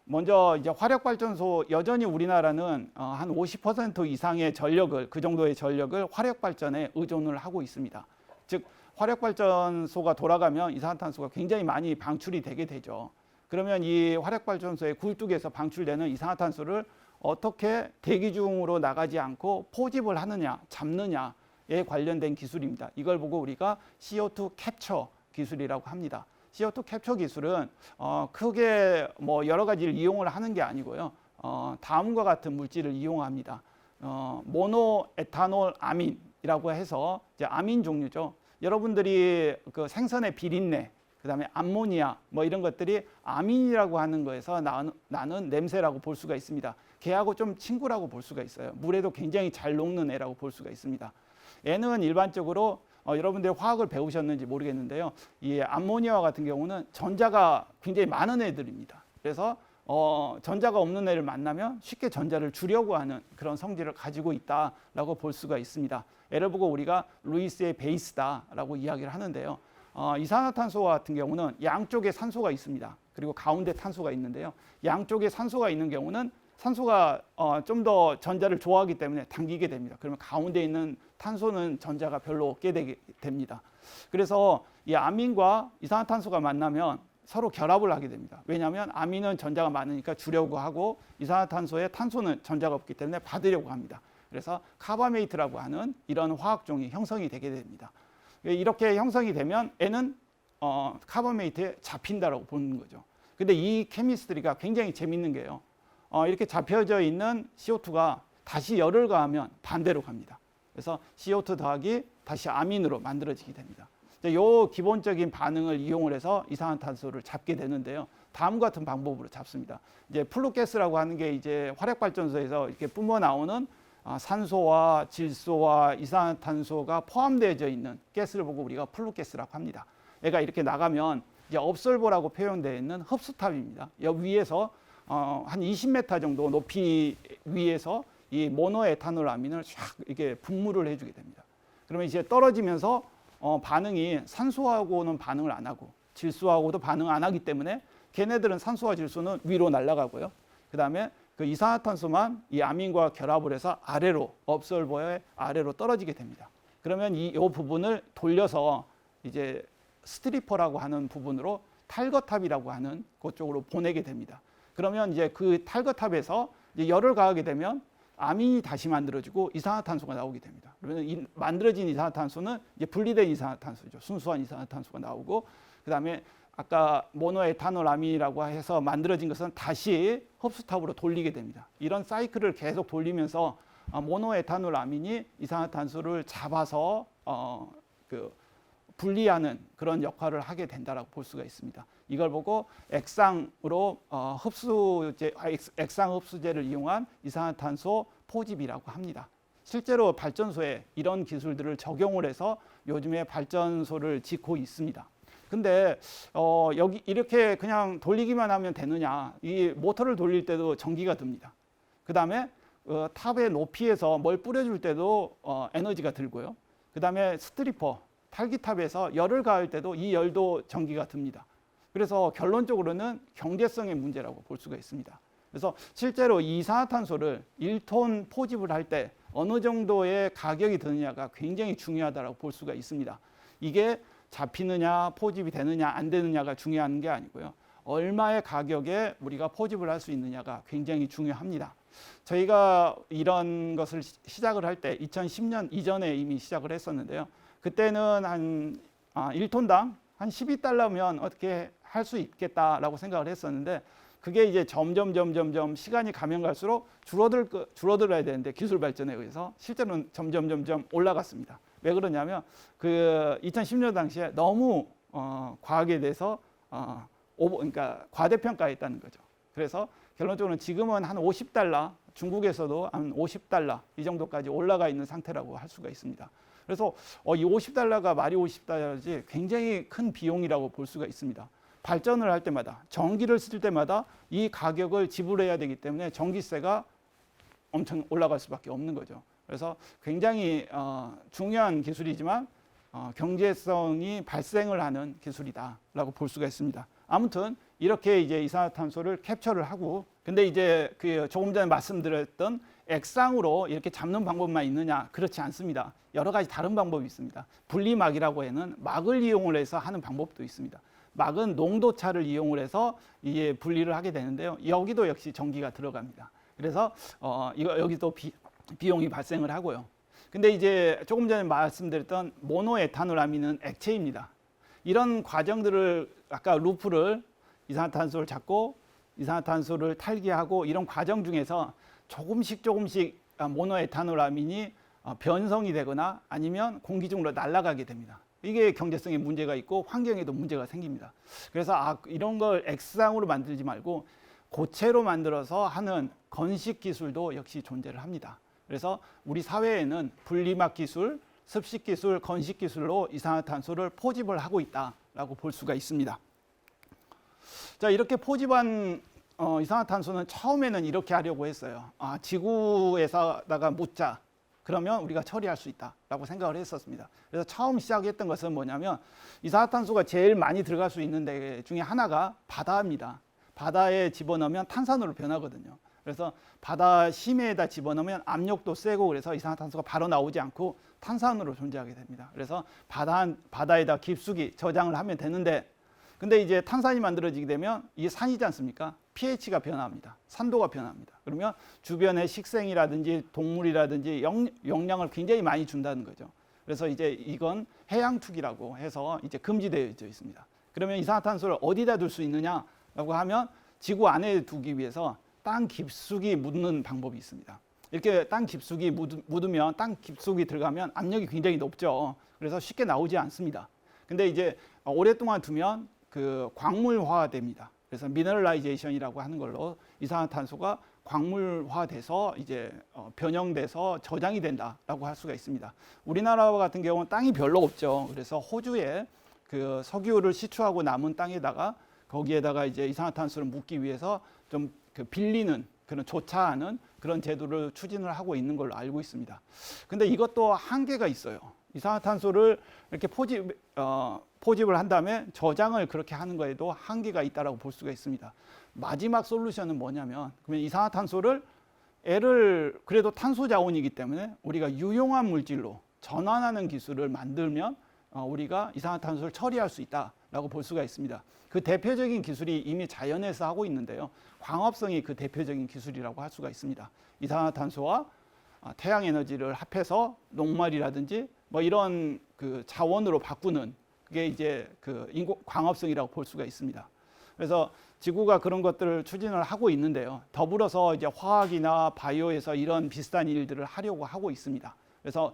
먼저 이제 화력발전소, 여전히 우리나라는 한 50% 이상의 전력을, 그 정도의 전력을 화력발전에 의존을 하고 있습니다. 즉 화력발전소가 돌아가면 이산화탄소가 굉장히 많이 방출이 되게 되죠. 그러면 이 화력발전소의 굴뚝에서 방출되는 이산화탄소를 어떻게 대기 중으로 나가지 않고 포집을 하느냐, 잡느냐에 관련된 기술입니다. 이걸 보고 우리가 CO2 캡처 기술이라고 합니다. CO2 캡처 기술은 크게 뭐 여러 가지를 이용을 하는 게 아니고요. 다음과 같은 물질을 이용합니다. 모노에탄올 아민이라고 해서 이제 아민 종류죠. 여러분들이 그 생선의 비린내, 그다음에 암모니아 뭐 이런 것들이 아민이라고 하는 거에서 나는 냄새라고 볼 수가 있습니다. 걔하고 좀 친구라고 볼 수가 있어요. 물에도 굉장히 잘 녹는 애라고 볼 수가 있습니다. 얘는 일반적으로 여러분들이 화학을 배우셨는지 모르겠는데요. 이 암모니아와 같은 경우는 전자가 굉장히 많은 애들입니다. 그래서 전자가 없는 애를 만나면 쉽게 전자를 주려고 하는 그런 성질을 가지고 있다라고 볼 수가 있습니다. 얘를 보고 우리가 루이스의 베이스다라고 이야기를 하는데요. 이산화탄소 같은 경우는 양쪽에 산소가 있습니다. 그리고 가운데 탄소가 있는데요. 양쪽에 산소가 있는 경우는 산소가 좀 더 전자를 좋아하기 때문에 당기게 됩니다. 그러면 가운데 있는 탄소는 전자가 별로 없게 되게 됩니다. 그래서 이 아민과 이산화탄소가 만나면 서로 결합을 하게 됩니다. 왜냐하면 아민은 전자가 많으니까 주려고 하고 이산화탄소에 탄소는 전자가 없기 때문에 받으려고 합니다. 그래서 카바메이트라고 하는 이런 화학종이 형성이 되게 됩니다. 이렇게 형성이 되면 N은 카바메이트에 잡힌다라고 보는 거죠. 근데 이 케미스트리가 굉장히 재밌는 게요. 이렇게 잡혀져 있는 CO2가 다시 열을 가하면 반대로 갑니다. 그래서 CO2 더하기 다시 아민으로 만들어지게 됩니다. 이 기본적인 반응을 이용을 해서 이산화탄소를 잡게 되는데요. 다음과 같은 방법으로 잡습니다. 이제 플루가스라고 하는 게 이제 화력발전소에서 이렇게 뿜어 나오는 산소와 질소와 이산화탄소가 포함되어 있는 가스를 보고 우리가 플루가스라고 합니다. 얘가 이렇게 나가면 이제 업솔버라고 표현되어 있는 흡수탑입니다. 여기 위에서 한 20m 정도 높이 위에서 이 모노에탄올 아민을 쫙 이렇게 분무를 해주게 됩니다. 그러면 이제 떨어지면서 반응이 산소하고는 반응을 안 하고 질소하고도 반응 안 하기 때문에 걔네들은 산소와 질소는 위로 날아가고요. 그 다음에 그 이산화탄소만 이 아민과 결합을 해서 아래로 업솔버의 아래로 떨어지게 됩니다. 그러면 이 부분을 돌려서 이제 스트리퍼라고 하는 부분으로 탈거탑이라고 하는 그쪽으로 보내게 됩니다. 그러면 이제 그 탈거탑에서 이제 열을 가하게 되면 아민이 다시 만들어지고 이산화탄소가 나오게 됩니다. 그러면 이 만들어진 이산화탄소는 이제 분리된 이산화탄소죠. 순수한 이산화탄소가 나오고 그다음에 아까 모노에탄올 아민이라고 해서 만들어진 것은 다시 흡수탑으로 돌리게 됩니다. 이런 사이클을 계속 돌리면서 모노에탄올 아민이 이산화탄소를 잡아서 분리하는 그런 역할을 하게 된다라고 볼 수가 있습니다. 이걸 보고 액상으로 액상 흡수제를 이용한 이산화탄소 포집이라고 합니다. 실제로 발전소에 이런 기술들을 적용을 해서 요즘에 발전소를 짓고 있습니다. 근데 여기 이렇게 그냥 돌리기만 하면 되느냐? 이 모터를 돌릴 때도 전기가 듭니다. 그 다음에 탑의 높이에서 뭘 뿌려줄 때도 에너지가 들고요. 그 다음에 스트리퍼 탈기탑에서 열을 가할 때도 이 열도 전기가 듭니다. 그래서 결론적으로는 경제성의 문제라고 볼 수가 있습니다. 그래서 실제로 이산화탄소를 1톤 포집을 할 때 어느 정도의 가격이 드느냐가 굉장히 중요하다고 볼 수가 있습니다. 이게 잡히느냐 포집이 되느냐 안 되느냐가 중요한 게 아니고요. 얼마의 가격에 우리가 포집을 할 수 있느냐가 굉장히 중요합니다. 저희가 이런 것을 시작을 할 때 2010년 이전에 이미 시작을 했었는데요. 그때는 한 1톤당 한 12달러면 어떻게 할 수 있겠다라고 생각을 했었는데 그게 이제 점점 시간이 가면 갈수록 줄어들어야 되는데 기술 발전에 의해서 실제로는 점점 올라갔습니다. 왜 그러냐면 그 2010년 당시에 너무 과학에 대해서 그러니까 과대평가했다는 거죠. 그래서 결론적으로는 지금은 한 50달러, 중국에서도 한 50달러 이 정도까지 올라가 있는 상태라고 할 수가 있습니다. 그래서 이 50달러가 말이 50달러지 굉장히 큰 비용이라고 볼 수가 있습니다. 발전을 할 때마다 전기를 쓸 때마다 이 가격을 지불해야 되기 때문에 전기세가 엄청 올라갈 수밖에 없는 거죠. 그래서 굉장히 중요한 기술이지만 경제성이 발생을 하는 기술이다라고 볼 수가 있습니다. 아무튼 이렇게 이제 이산화탄소를 캡처를 하고 근데 이제 그 조금 전에 말씀드렸던 액상으로 이렇게 잡는 방법만 있느냐 그렇지 않습니다. 여러 가지 다른 방법이 있습니다. 분리막이라고 하는 막을 이용을 해서 하는 방법도 있습니다. 막은 농도차를 이용을 해서 이게 분리를 하게 되는데요. 여기도 역시 전기가 들어갑니다. 그래서 여기도 비용이 발생을 하고요. 근데 이제 조금 전에 말씀드렸던 모노에탄올아민은 액체입니다. 이런 과정들을 아까 루프를 이산화탄소를 잡고 이산화탄소를 탈기하고 이런 과정 중에서 조금씩 모노에탄올아민이 변성이 되거나 아니면 공기 중으로 날아가게 됩니다. 이게 경제성에 문제가 있고 환경에도 문제가 생깁니다. 그래서 이런 걸 액상으로 만들지 말고 고체로 만들어서 하는 건식 기술도 역시 존재를 합니다. 그래서 우리 사회에는 분리막 기술, 습식 기술, 건식 기술로 이산화탄소를 포집을 하고 있다라고 볼 수가 있습니다. 자, 이렇게 포집한 이산화탄소는 처음에는 이렇게 하려고 했어요. 지구에다가 묻자. 그러면 우리가 처리할 수 있다라고 생각을 했었습니다. 그래서 처음 시작했던 것은 뭐냐면 이산화탄소가 제일 많이 들어갈 수 있는 데 중에 하나가 바다입니다. 바다에 집어넣으면 탄산으로 변하거든요. 그래서 바다 심해에다 집어넣으면 압력도 세고 그래서 이산화탄소가 바로 나오지 않고 탄산으로 존재하게 됩니다. 그래서 바다에다 깊숙이 저장을 하면 되는데 근데 이제 탄산이 만들어지게 되면 이게 산이지 않습니까? pH가 변합니다. 산도가 변합니다. 그러면 주변의 식생이라든지 동물이라든지 영향을 굉장히 많이 준다는 거죠. 그래서 이제 이건 해양투기라고 해서 이제 금지되어 있습니다. 그러면 이산화탄소를 어디다 둘 수 있느냐라고 하면 지구 안에 두기 위해서 땅 깊숙이 묻는 방법이 있습니다. 이렇게 땅 깊숙이 묻으면 땅 깊숙이 들어가면 압력이 굉장히 높죠. 그래서 쉽게 나오지 않습니다. 근데 이제 오랫동안 두면 그 광물화됩니다. 그래서 미너럴라이제이션이라고 하는 걸로 이산화탄소가 광물화돼서 이제 변형돼서 저장이 된다라고 할 수가 있습니다. 우리나라 같은 경우는 땅이 별로 없죠. 그래서 호주에 그 석유를 시추하고 남은 땅에다가 거기에다가 이제 이산화탄소를 묻기 위해서 좀 그 빌리는 그런 조차하는 그런 제도를 추진을 하고 있는 걸로 알고 있습니다. 근데 이것도 한계가 있어요. 이산화탄소를 이렇게 포집을 한 다음에 저장을 그렇게 하는 거에도 한계가 있다라고 볼 수가 있습니다. 마지막 솔루션은 뭐냐면 그러면 이산화탄소를 그래도 탄소 자원이기 때문에 우리가 유용한 물질로 전환하는 기술을 만들면 우리가 이산화탄소를 처리할 수 있다라고 볼 수가 있습니다. 그 대표적인 기술이 이미 자연에서 하고 있는데요. 광합성이 그 대표적인 기술이라고 할 수가 있습니다. 이산화탄소와 태양 에너지를 합해서 녹말이라든지 뭐 이런 그 자원으로 바꾸는 그게 이제 그 광합성이라고 볼 수가 있습니다. 그래서 지구가 그런 것들을 추진을 하고 있는데요. 더불어서 이제 화학이나 바이오에서 이런 비슷한 일들을 하려고 하고 있습니다. 그래서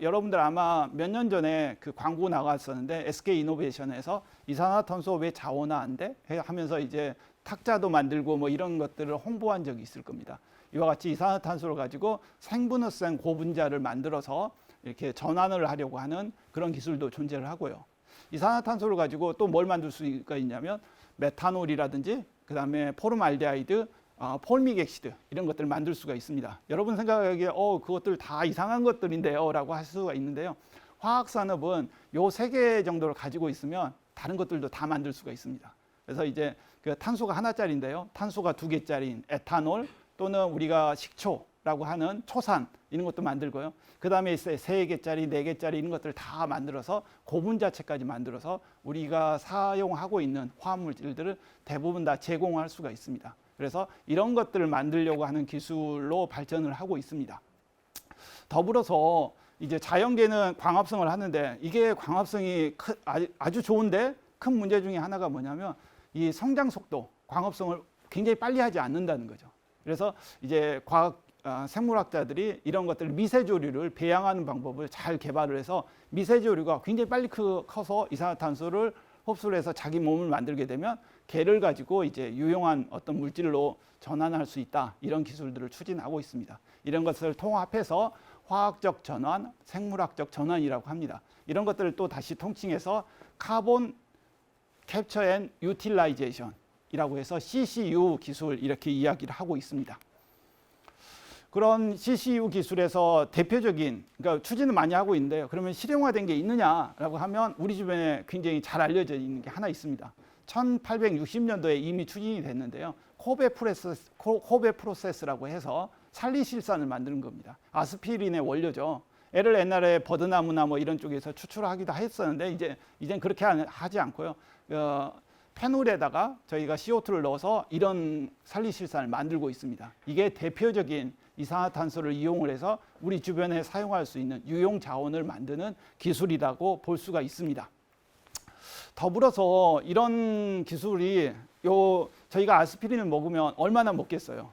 여러분들 아마 몇 년 전에 그 광고 나갔었는데 SK 이노베이션에서 이산화탄소 왜 자원화 안 돼? 하면서 이제 탁자도 만들고 뭐 이런 것들을 홍보한 적이 있을 겁니다. 이와 같이 이산화탄소를 가지고 생분해성 고분자를 만들어서 이렇게 전환을 하려고 하는 그런 기술도 존재를 하고요. 이산화탄소를 가지고 또 뭘 만들 수가 있냐면 메탄올이라든지 그다음에 포름알데하이드, 폴믹액시드 이런 것들을 만들 수가 있습니다. 여러분 생각하기에 그것들 다 이상한 것들인데요 라고 할 수가 있는데요. 화학산업은 요 3개 정도를 가지고 있으면 다른 것들도 다 만들 수가 있습니다. 그래서 이제 그 탄소가 하나짜리인데요. 탄소가 2개짜리인 에탄올 또는 우리가 식초 라고 하는 초산 이런 것도 만들고요. 그 다음에 3개짜리, 4개짜리 이런 것들을 다 만들어서 고분자체까지 만들어서 우리가 사용하고 있는 화합물질들을 대부분 다 제공할 수가 있습니다. 그래서 이런 것들을 만들려고 하는 기술로 발전을 하고 있습니다. 더불어서 이제 자연계는 광합성을 하는데 이게 광합성이 아주 좋은데 큰 문제 중에 하나가 뭐냐면 이 성장 속도, 광합성을 굉장히 빨리 하지 않는다는 거죠. 그래서 이제 생물학자들이 이런 것들 미세조류를 배양하는 방법을 잘 개발을 해서 미세조류가 굉장히 빨리 커서 이산화탄소를 흡수를 해서 자기 몸을 만들게 되면 걔를 가지고 이제 유용한 어떤 물질로 전환할 수 있다. 이런 기술들을 추진하고 있습니다. 이런 것을 통합해서 화학적 전환, 생물학적 전환이라고 합니다. 이런 것들을 또 다시 통칭해서 카본 캡처 앤 유틸라이제이션이라고 해서 CCU 기술 이렇게 이야기를 하고 있습니다. 그런 CCU 기술에서 대표적인, 그러니까 추진을 많이 하고 있는데요. 그러면 실용화된 게 있느냐라고 하면 우리 주변에 굉장히 잘 알려져 있는 게 하나 있습니다. 1860년도에 이미 추진이 됐는데요. 코베 프로세스라고 해서 살리실산을 만드는 겁니다. 아스피린의 원료죠. 애를 옛날에 버드나무나 뭐 이런 쪽에서 추출하기도 했었는데 이젠 그렇게 하지 않고요. 페놀에다가 저희가 CO2를 넣어서 이런 살리실산을 만들고 있습니다. 이게 대표적인 이산화탄소를 이용을 해서 우리 주변에 사용할 수 있는 유용 자원을 만드는 기술이라고 볼 수가 있습니다. 더불어서 이런 기술이 저희가 아스피린을 먹으면 얼마나 먹겠어요?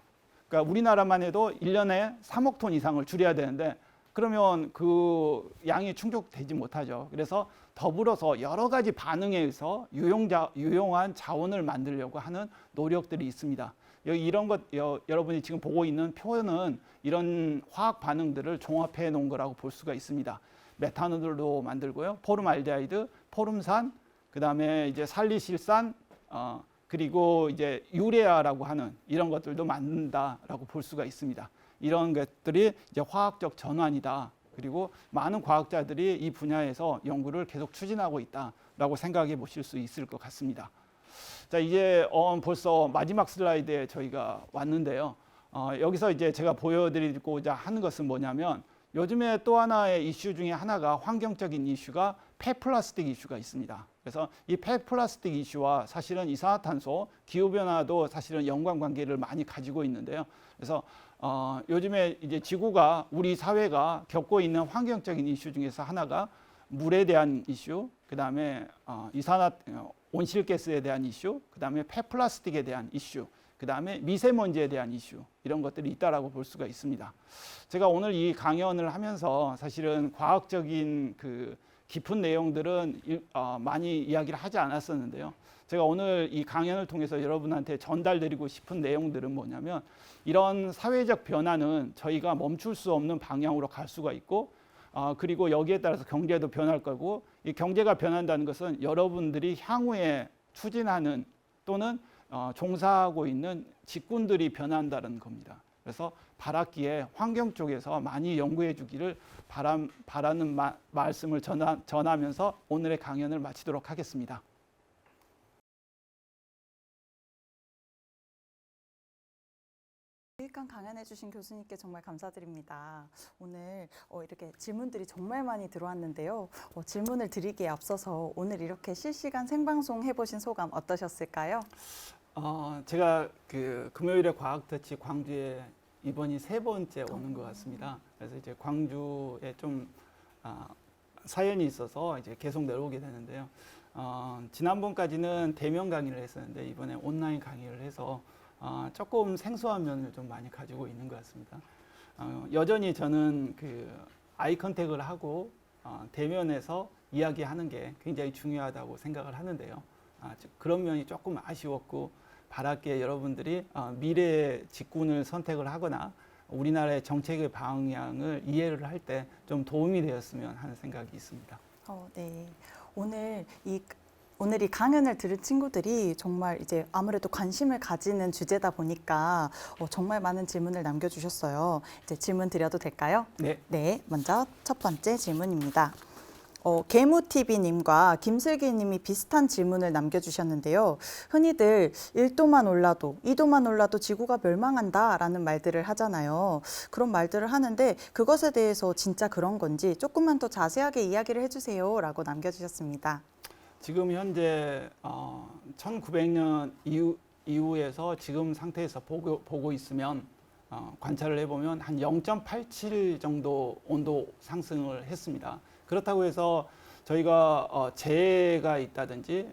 그러니까 우리나라만 해도 1년에 3억 톤 이상을 줄여야 되는데 그러면 그 양이 충족되지 못하죠. 그래서 더불어서 여러 가지 반응에 의해서 유용한 자원을 만들려고 하는 노력들이 있습니다. 이런 것 여러분이 지금 보고 있는 표는 이런 화학 반응들을 종합해 놓은 거라고 볼 수가 있습니다. 메탄올도 만들고요, 포름알데하이드, 포름산, 그 다음에 이제 살리실산, 그리고 이제 유레아라고 하는 이런 것들도 만든다라고 볼 수가 있습니다. 이런 것들이 이제 화학적 전환이다. 그리고 많은 과학자들이 이 분야에서 연구를 계속 추진하고 있다라고 생각해 보실 수 있을 것 같습니다. 자, 이제 벌써 마지막 슬라이드에 저희가 왔는데요. 여기서 이제 제가 보여드리고자 하는 것은 뭐냐면 요즘에 또 하나의 이슈 중에 하나가 환경적인 이슈가 폐플라스틱 이슈가 있습니다. 그래서 이 폐플라스틱 이슈와 사실은 이산화탄소, 기후변화도 사실은 연관관계를 많이 가지고 있는데요. 그래서 요즘에 이제 지구가, 우리 사회가 겪고 있는 환경적인 이슈 중에서 하나가 물에 대한 이슈, 그 다음에 온실가스에 대한 이슈, 그 다음에 폐플라스틱에 대한 이슈, 그 다음에 미세먼지에 대한 이슈, 이런 것들이 있다라고 볼 수가 있습니다. 제가 오늘 이 강연을 하면서 사실은 과학적인 그 깊은 내용들은 많이 이야기를 하지 않았었는데요. 제가 오늘 이 강연을 통해서 여러분한테 전달드리고 싶은 내용들은 뭐냐면 이런 사회적 변화는 저희가 멈출 수 없는 방향으로 갈 수가 있고 그리고 여기에 따라서 경제도 변할 거고 이 경제가 변한다는 것은 여러분들이 향후에 추진하는 또는 종사하고 있는 직군들이 변한다는 겁니다. 그래서 바랐기에 환경 쪽에서 많이 연구해 주기를 바라는 말씀을 전하면서 오늘의 강연을 마치도록 하겠습니다. 유익한 강연해 주신 교수님께 정말 감사드립니다. 오늘 이렇게 질문들이 정말 많이 들어왔는데요. 질문을 드리기에 앞서서 오늘 이렇게 실시간 생방송 해보신 소감 어떠셨을까요? 제가 그 금요일에 과학터치 광주에 이번이 3번째 오는 것 같습니다. 그래서 이제 광주에 좀 사연이 있어서 이제 계속 내려오게 되는데요. 지난번까지는 대면 강의를 했었는데 이번에 온라인 강의를 해서 조금 생소한 면을 좀 많이 가지고 있는 것 같습니다. 여전히 저는 그 아이 컨택을 하고 대면에서 이야기하는 게 굉장히 중요하다고 생각을 하는데요. 그런 면이 조금 아쉬웠고 바랄게 여러분들이 미래의 직군을 선택을 하거나 우리나라의 정책의 방향을 이해를 할 때 좀 도움이 되었으면 하는 생각이 있습니다. 네. 오늘 이 강연을 들은 친구들이 정말 이제 아무래도 관심을 가지는 주제다 보니까 정말 많은 질문을 남겨주셨어요. 이제 질문 드려도 될까요? 네. 네, 먼저 첫 번째 질문입니다. 개무TV님과 김슬기님이 비슷한 질문을 남겨주셨는데요. 흔히들 1도만 올라도, 2도만 올라도 지구가 멸망한다라는 말들을 하잖아요. 그런 말들을 하는데 그것에 대해서 진짜 그런 건지 조금만 더 자세하게 이야기를 해주세요 라고 남겨주셨습니다. 지금 현재 1900년 이후에서 지금 상태에서 보고 있으면 관찰을 해보면 한 0.87 정도 온도 상승을 했습니다. 그렇다고 해서 저희가 재해가 있다든지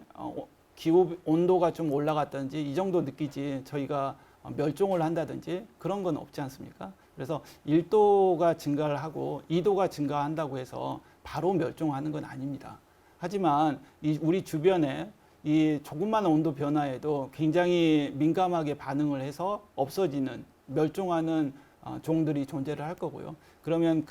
기후 온도가 좀 올라갔다든지 이 정도 느끼지 저희가 멸종을 한다든지 그런 건 없지 않습니까? 그래서 1도가 증가를 하고 2도가 증가한다고 해서 바로 멸종하는 건 아닙니다. 하지만 우리 주변에 이 조금만 온도 변화에도 굉장히 민감하게 반응을 해서 없어지는 멸종하는 종들이 존재를 할 거고요. 그러면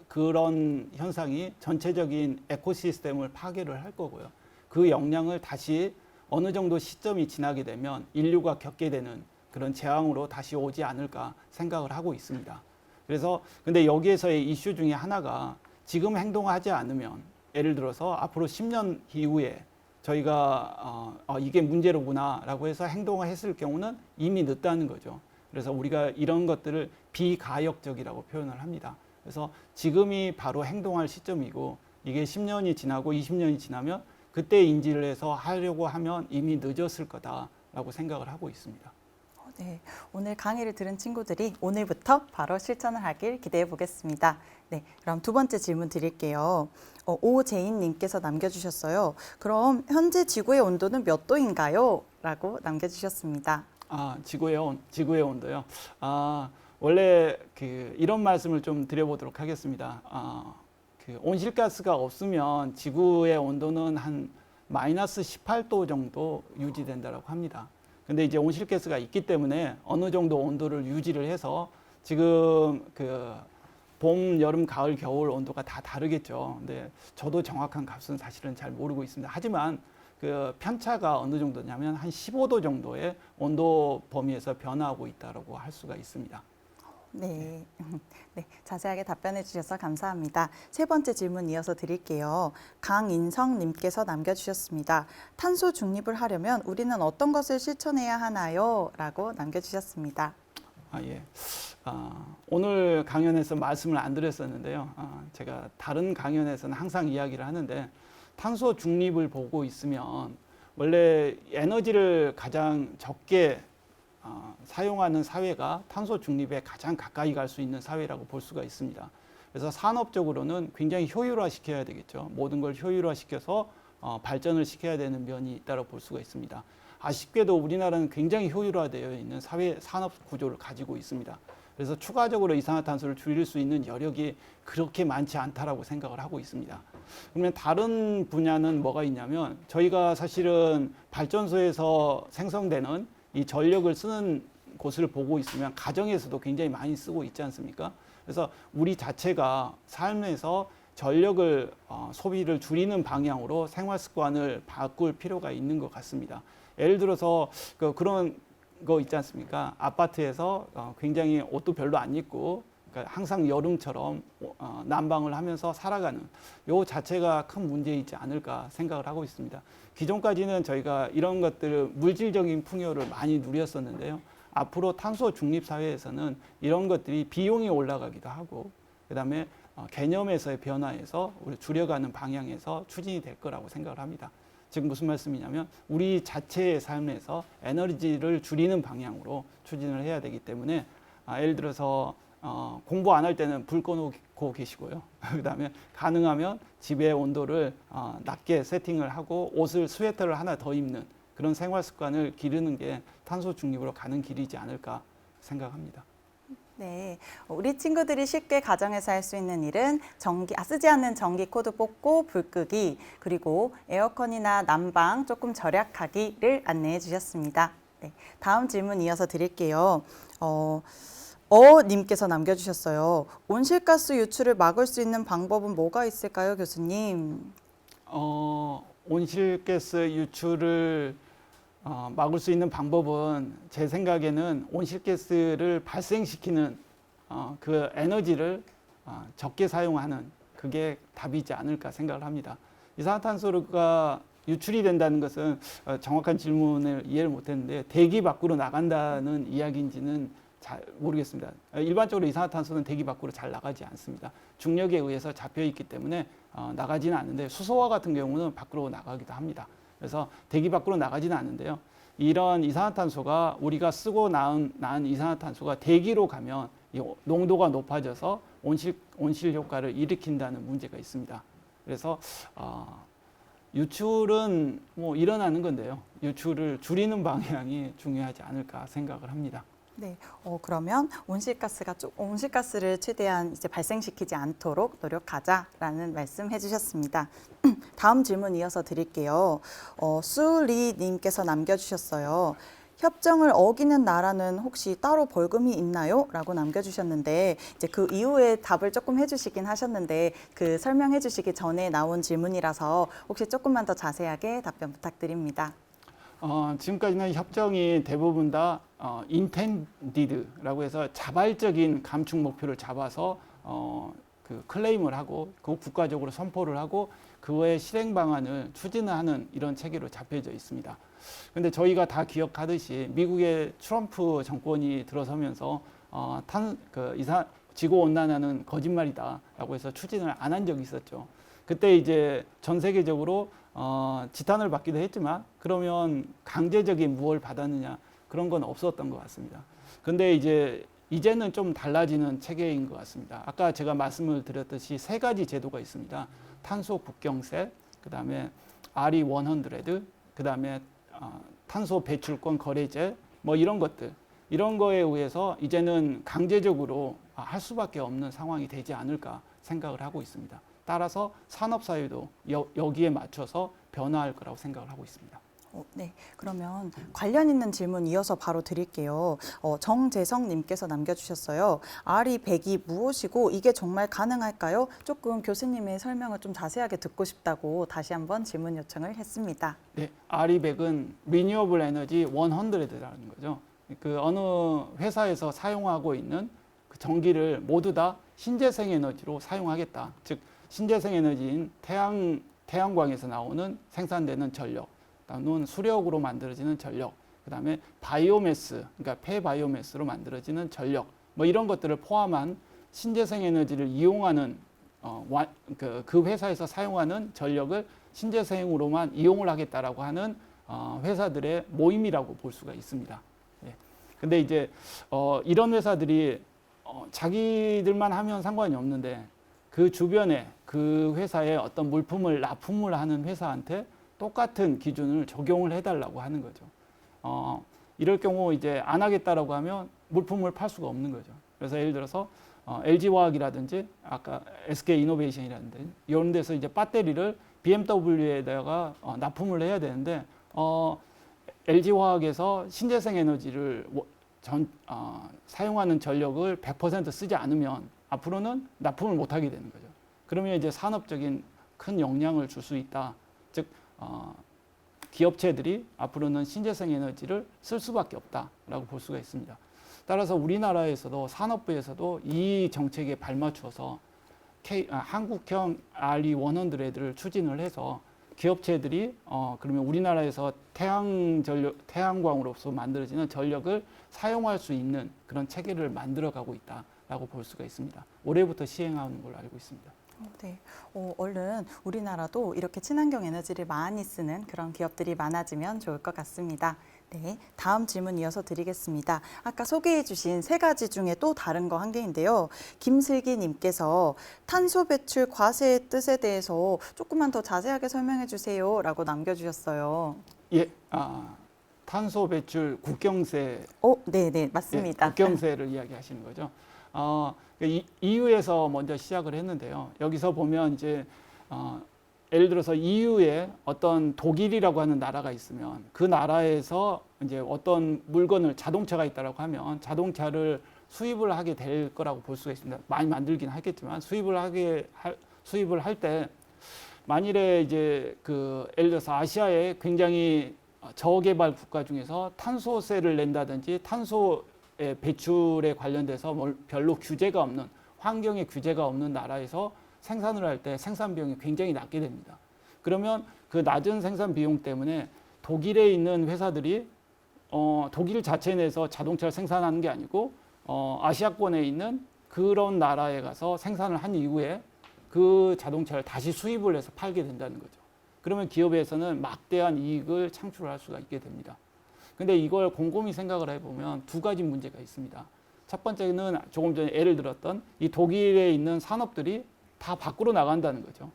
그런 현상이 전체적인 에코시스템을 파괴를 할 거고요. 그 영향을 다시 어느 정도 시점이 지나게 되면 인류가 겪게 되는 그런 재앙으로 다시 오지 않을까 생각을 하고 있습니다. 그래서 근데 여기에서의 이슈 중에 하나가 지금 행동하지 않으면 예를 들어서 앞으로 10년 이후에 저희가 이게 문제로구나라고 해서 행동을 했을 경우는 이미 늦다는 거죠. 그래서 우리가 이런 것들을 비가역적이라고 표현을 합니다. 그래서 지금이 바로 행동할 시점이고 이게 10년이 지나고 20년이 지나면 그때 인지를 해서 하려고 하면 이미 늦었을 거다라고 생각을 하고 있습니다. 네, 오늘 강의를 들은 친구들이 오늘부터 바로 실천을 하길 기대해 보겠습니다. 네, 그럼 두 번째 질문 드릴게요. 오재인님께서 남겨주셨어요. 그럼 현재 지구의 온도는 몇 도인가요? 라고 남겨주셨습니다. 지구의 온도요. 원래 이런 말씀을 좀 드려보도록 하겠습니다. 온실가스가 없으면 지구의 온도는 한 마이너스 18도 정도 유지된다고 합니다. 근데 이제 온실가스가 있기 때문에 어느 정도 온도를 유지를 해서 지금 봄, 여름, 가을, 겨울 온도가 다 다르겠죠. 근데 저도 정확한 값은 사실은 잘 모르고 있습니다. 하지만 그 편차가 어느 정도냐면 한 15도 정도의 온도 범위에서 변화하고 있다고 할 수가 있습니다. 네. 네, 자세하게 답변해 주셔서 감사합니다. 세 번째 질문 이어서 드릴게요. 강인성님께서 남겨주셨습니다. 탄소 중립을 하려면 우리는 어떤 것을 실천해야 하나요? 라고 남겨주셨습니다. 예. 오늘 강연에서 말씀을 안 드렸었는데요. 제가 다른 강연에서는 항상 이야기를 하는데 탄소 중립을 보고 있으면 원래 에너지를 가장 적게 사용하는 사회가 탄소 중립에 가장 가까이 갈 수 있는 사회라고 볼 수가 있습니다. 그래서 산업적으로는 굉장히 효율화시켜야 되겠죠. 모든 걸 효율화시켜서 발전을 시켜야 되는 면이 있다고 볼 수가 있습니다. 아쉽게도 우리나라는 굉장히 효율화되어 있는 사회 산업 구조를 가지고 있습니다. 그래서 추가적으로 이산화탄소를 줄일 수 있는 여력이 그렇게 많지 않다라고 생각을 하고 있습니다. 그러면 다른 분야는 뭐가 있냐면 저희가 사실은 발전소에서 생성되는 이 전력을 쓰는 곳을 보고 있으면 가정에서도 굉장히 많이 쓰고 있지 않습니까? 그래서 우리 자체가 삶에서 전력을 소비를 줄이는 방향으로 생활 습관을 바꿀 필요가 있는 것 같습니다. 예를 들어서 그런 거 있지 않습니까? 아파트에서 굉장히 옷도 별로 안 입고 그러니까 항상 여름처럼 난방을 하면서 살아가는 요 자체가 큰 문제이지 않을까 생각을 하고 있습니다. 기존까지는 저희가 이런 것들을 물질적인 풍요를 많이 누렸었는데요. 앞으로 탄소 중립 사회에서는 이런 것들이 비용이 올라가기도 하고 그다음에 개념에서의 변화에서 우리 줄여가는 방향에서 추진이 될 거라고 생각을 합니다. 즉 무슨 말씀이냐면 우리 자체의 삶에서 에너지를 줄이는 방향으로 추진을 해야 되기 때문에 예를 들어서 공부 안 할 때는 불 꺼놓고 계시고요. 그다음에 가능하면 집의 온도를 낮게 세팅을 하고 옷을 스웨터를 하나 더 입는 그런 생활 습관을 기르는 게 탄소 중립으로 가는 길이지 않을까 생각합니다. 네, 우리 친구들이 쉽게 가정에서 할 수 있는 일은 쓰지 않는 전기 코드 뽑고 불 끄기, 그리고 에어컨이나 난방 조금 절약하기를 안내해 주셨습니다. 네, 다음 질문 이어서 드릴게요. 님께서 남겨주셨어요. 온실가스 유출을 막을 수 있는 방법은 뭐가 있을까요, 교수님? 온실가스 유출을 막을 수 있는 방법은 제 생각에는 온실가스를 발생시키는 그 에너지를 적게 사용하는 그게 답이지 않을까 생각을 합니다. 이산화탄소가 유출이 된다는 것은 정확한 질문을 이해를 못했는데 대기 밖으로 나간다는 이야기인지는 잘 모르겠습니다. 일반적으로 이산화탄소는 대기 밖으로 잘 나가지 않습니다. 중력에 의해서 잡혀 있기 때문에 나가지는 않는데 수소와 같은 경우는 밖으로 나가기도 합니다. 그래서 대기 밖으로 나가지는 않는데요. 이런 이산화탄소가 우리가 쓰고 낳은 이산화탄소가 대기로 가면 이 농도가 높아져서 온실 효과를 일으킨다는 문제가 있습니다. 그래서 유출은 뭐 일어나는 건데요. 유출을 줄이는 방향이 중요하지 않을까 생각을 합니다. 네, 그러면 온실가스를 최대한 이제 발생시키지 않도록 노력하자라는 말씀 해주셨습니다. 다음 질문 이어서 드릴게요. 수리님께서 남겨주셨어요. 협정을 어기는 나라는 혹시 따로 벌금이 있나요? 라고 남겨주셨는데 이제 그 이후에 답을 조금 해주시긴 하셨는데 그 설명해 주시기 전에 나온 질문이라서 혹시 조금만 더 자세하게 답변 부탁드립니다. 지금까지는 협정이 대부분 다 intended라고 해서 자발적인 감축 목표를 잡아서 그 클레임을 하고 그 국가적으로 선포를 하고 그거의 실행 방안을 추진하는 이런 체계로 잡혀져 있습니다. 그런데 저희가 다 기억하듯이 미국의 트럼프 정권이 들어서면서 지구 온난화는 거짓말이다라고 해서 추진을 안 한 적이 있었죠. 그때 이제 전 세계적으로 지탄을 받기도 했지만 그러면 강제적인 무엇을 받았느냐 그런 건 없었던 것 같습니다. 근데 이제는 좀 달라지는 체계인 것 같습니다. 아까 제가 말씀을 드렸듯이 세 가지 제도가 있습니다. 탄소 국경세, 그다음에 RE100, 그다음에 탄소 배출권 거래제 뭐 이런 것들 이런 거에 의해서 이제는 강제적으로 할 수밖에 없는 상황이 되지 않을까 생각을 하고 있습니다. 따라서 산업사회도 여기에 맞춰서 변화할 거라고 생각을 하고 있습니다. 네, 그러면 관련 있는 질문 이어서 바로 드릴게요. 정재성님께서 남겨주셨어요. RE100이 무엇이고 이게 정말 가능할까요? 조금 교수님의 설명을 좀 자세하게 듣고 싶다고 다시 한번 질문 요청을 했습니다. 네, RE100은 Renewable Energy 100라는 거죠. 그 어느 회사에서 사용하고 있는 그 전기를 모두 다 신재생 에너지로 사용하겠다. 즉 신재생 에너지인 태양광에서 나오는 생산되는 전력, 또는 수력으로 만들어지는 전력, 그다음에 바이오매스, 그러니까 폐바이오매스로 만들어지는 전력, 뭐 이런 것들을 포함한 신재생 에너지를 이용하는 그 회사에서 사용하는 전력을 신재생으로만 이용을 하겠다라고 하는 회사들의 모임이라고 볼 수가 있습니다. 예. 근데 이제 이런 회사들이 자기들만 하면 상관이 없는데 그 주변에 그 회사에 어떤 물품을 납품을 하는 회사한테 똑같은 기준을 적용을 해달라고 하는 거죠. 이럴 경우 이제 안 하겠다라고 하면 물품을 팔 수가 없는 거죠. 그래서 예를 들어서 LG화학이라든지 아까 SK이노베이션이라든지 이런 데서 이제 배터리를 BMW에다가 납품을 해야 되는데 LG화학에서 신재생 에너지를 사용하는 전력을 100% 쓰지 않으면 앞으로는 납품을 못 하게 되는 거죠. 그러면 이제 산업적인 큰 영향을 줄 수 있다. 즉 기업체들이 앞으로는 신재생 에너지를 쓸 수밖에 없다라고 볼 수가 있습니다. 따라서 우리나라에서도 산업부에서도 이 정책에 발맞춰서 한국형 RE100를 추진을 해서 기업체들이 그러면 우리나라에서 태양광으로서 만들어지는 전력을 사용할 수 있는 그런 체계를 만들어가고 있다라고 볼 수가 있습니다. 올해부터 시행하는 걸로 알고 있습니다. 네, 얼른 우리나라도 이렇게 친환경 에너지를 많이 쓰는 그런 기업들이 많아지면 좋을 것 같습니다. 네, 다음 질문 이어서 드리겠습니다. 아까 소개해 주신 세 가지 중에 또 다른 거 한 개인데요. 김슬기 님께서 탄소 배출 과세의 뜻에 대해서 조금만 더 자세하게 설명해 주세요 라고 남겨주셨어요. 예, 탄소 배출 국경세. 네, 맞습니다. 예, 국경세를 이야기하시는 거죠. EU에서 먼저 시작을 했는데요. 여기서 보면 이제 예를 들어서 EU에 어떤 독일이라고 하는 나라가 있으면 그 나라에서 이제 어떤 물건을 자동차가 있다라고 하면 자동차를 수입을 하게 될 거라고 볼 수가 있습니다. 많이 만들긴 하겠지만 수입을 할 때 만일에 이제 예를 들어서 아시아의 굉장히 저개발 국가 중에서 탄소세를 낸다든지 탄소의 배출에 관련돼서 별로 규제가 없는 환경에 규제가 없는 나라에서 생산을 할 때 생산 비용이 굉장히 낮게 됩니다. 그러면 그 낮은 생산 비용 때문에 독일에 있는 회사들이 독일 자체 내에서 자동차를 생산하는 게 아니고 아시아권에 있는 그런 나라에 가서 생산을 한 이후에 그 자동차를 다시 수입을 해서 팔게 된다는 거죠. 그러면 기업에서는 막대한 이익을 창출할 수가 있게 됩니다. 근데 이걸 곰곰이 생각을 해보면 두 가지 문제가 있습니다. 첫 번째는 조금 전에 예를 들었던 이 독일에 있는 산업들이 다 밖으로 나간다는 거죠.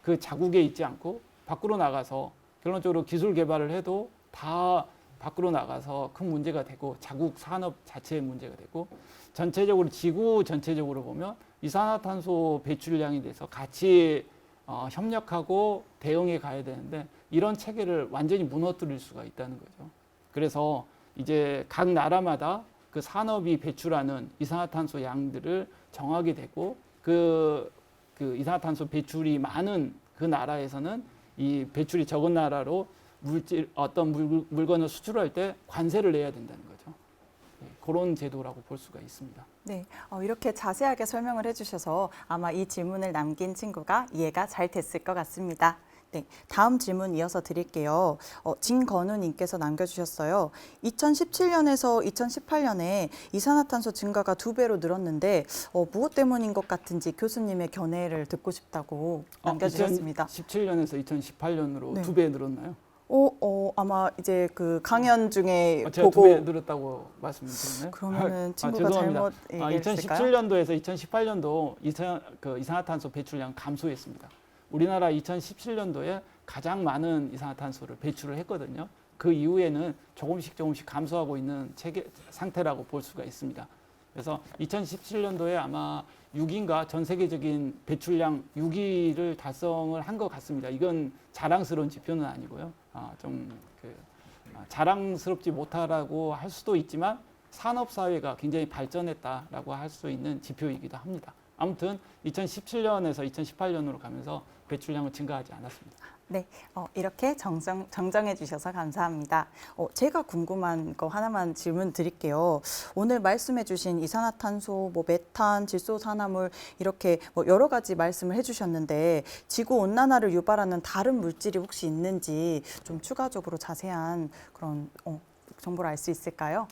그 자국에 있지 않고 밖으로 나가서 결론적으로 기술 개발을 해도 다 밖으로 나가서 큰 문제가 되고 자국 산업 자체의 문제가 되고 전체적으로 지구 전체적으로 보면 이산화탄소 배출량에 대해서 같이 협력하고 대응해 가야 되는데 이런 체계를 완전히 무너뜨릴 수가 있다는 거죠. 그래서 이제 각 나라마다 그 산업이 배출하는 이산화탄소 양들을 정하게 되고 그 이산화탄소 배출이 많은 그 나라에서는 이 배출이 적은 나라로 어떤 물건을 수출할 때 관세를 내야 된다는 거죠. 그런 제도라고 볼 수가 있습니다. 네, 이렇게 자세하게 설명을 해주셔서 아마 이 질문을 남긴 친구가 이해가 잘 됐을 것 같습니다. 네, 다음 질문 이어서 드릴게요. 진건우님께서 남겨주셨어요. 2017년에서 2018년에 이산화탄소 증가가 2배로 늘었는데 무엇 때문인 것 같은지 교수님의 견해를 듣고 싶다고 남겨주셨습니다. 2017년에서 2018년으로 네. 2배 늘었나요? 아마 이제 그 강연 중에 제가 보고 2배 늘었다고 말씀드렸나요? 그러면은 친구가 죄송합니다. 잘못 얘기했을까요? 2017년도에서 2018년도 이산화탄소 배출량 감소했습니다. 우리나라 2017년도에 가장 많은 이산화탄소를 배출을 했거든요. 그 이후에는 조금씩 감소하고 있는 상태라고 볼 수가 있습니다. 그래서 2017년도에 아마 6위인가 전 세계적인 배출량 6위를 달성을 한 것 같습니다. 이건 자랑스러운 지표는 아니고요. 자랑스럽지 못하라고 할 수도 있지만 산업 사회가 굉장히 발전했다라고 할 수 있는 지표이기도 합니다. 아무튼 2017년에서 2018년으로 가면서 배출량은 증가하지 않았습니다. 네, 이렇게 정정해 주셔서 감사합니다. 제가 궁금한 거 하나만 질문 드릴게요. 오늘 말씀해 주신 이산화탄소, 메탄, 질소산화물 이렇게 여러 가지 말씀을 해 주셨는데 지구온난화를 유발하는 다른 물질이 혹시 있는지 좀 추가적으로 자세한 그런 정보를 알 수 있을까요?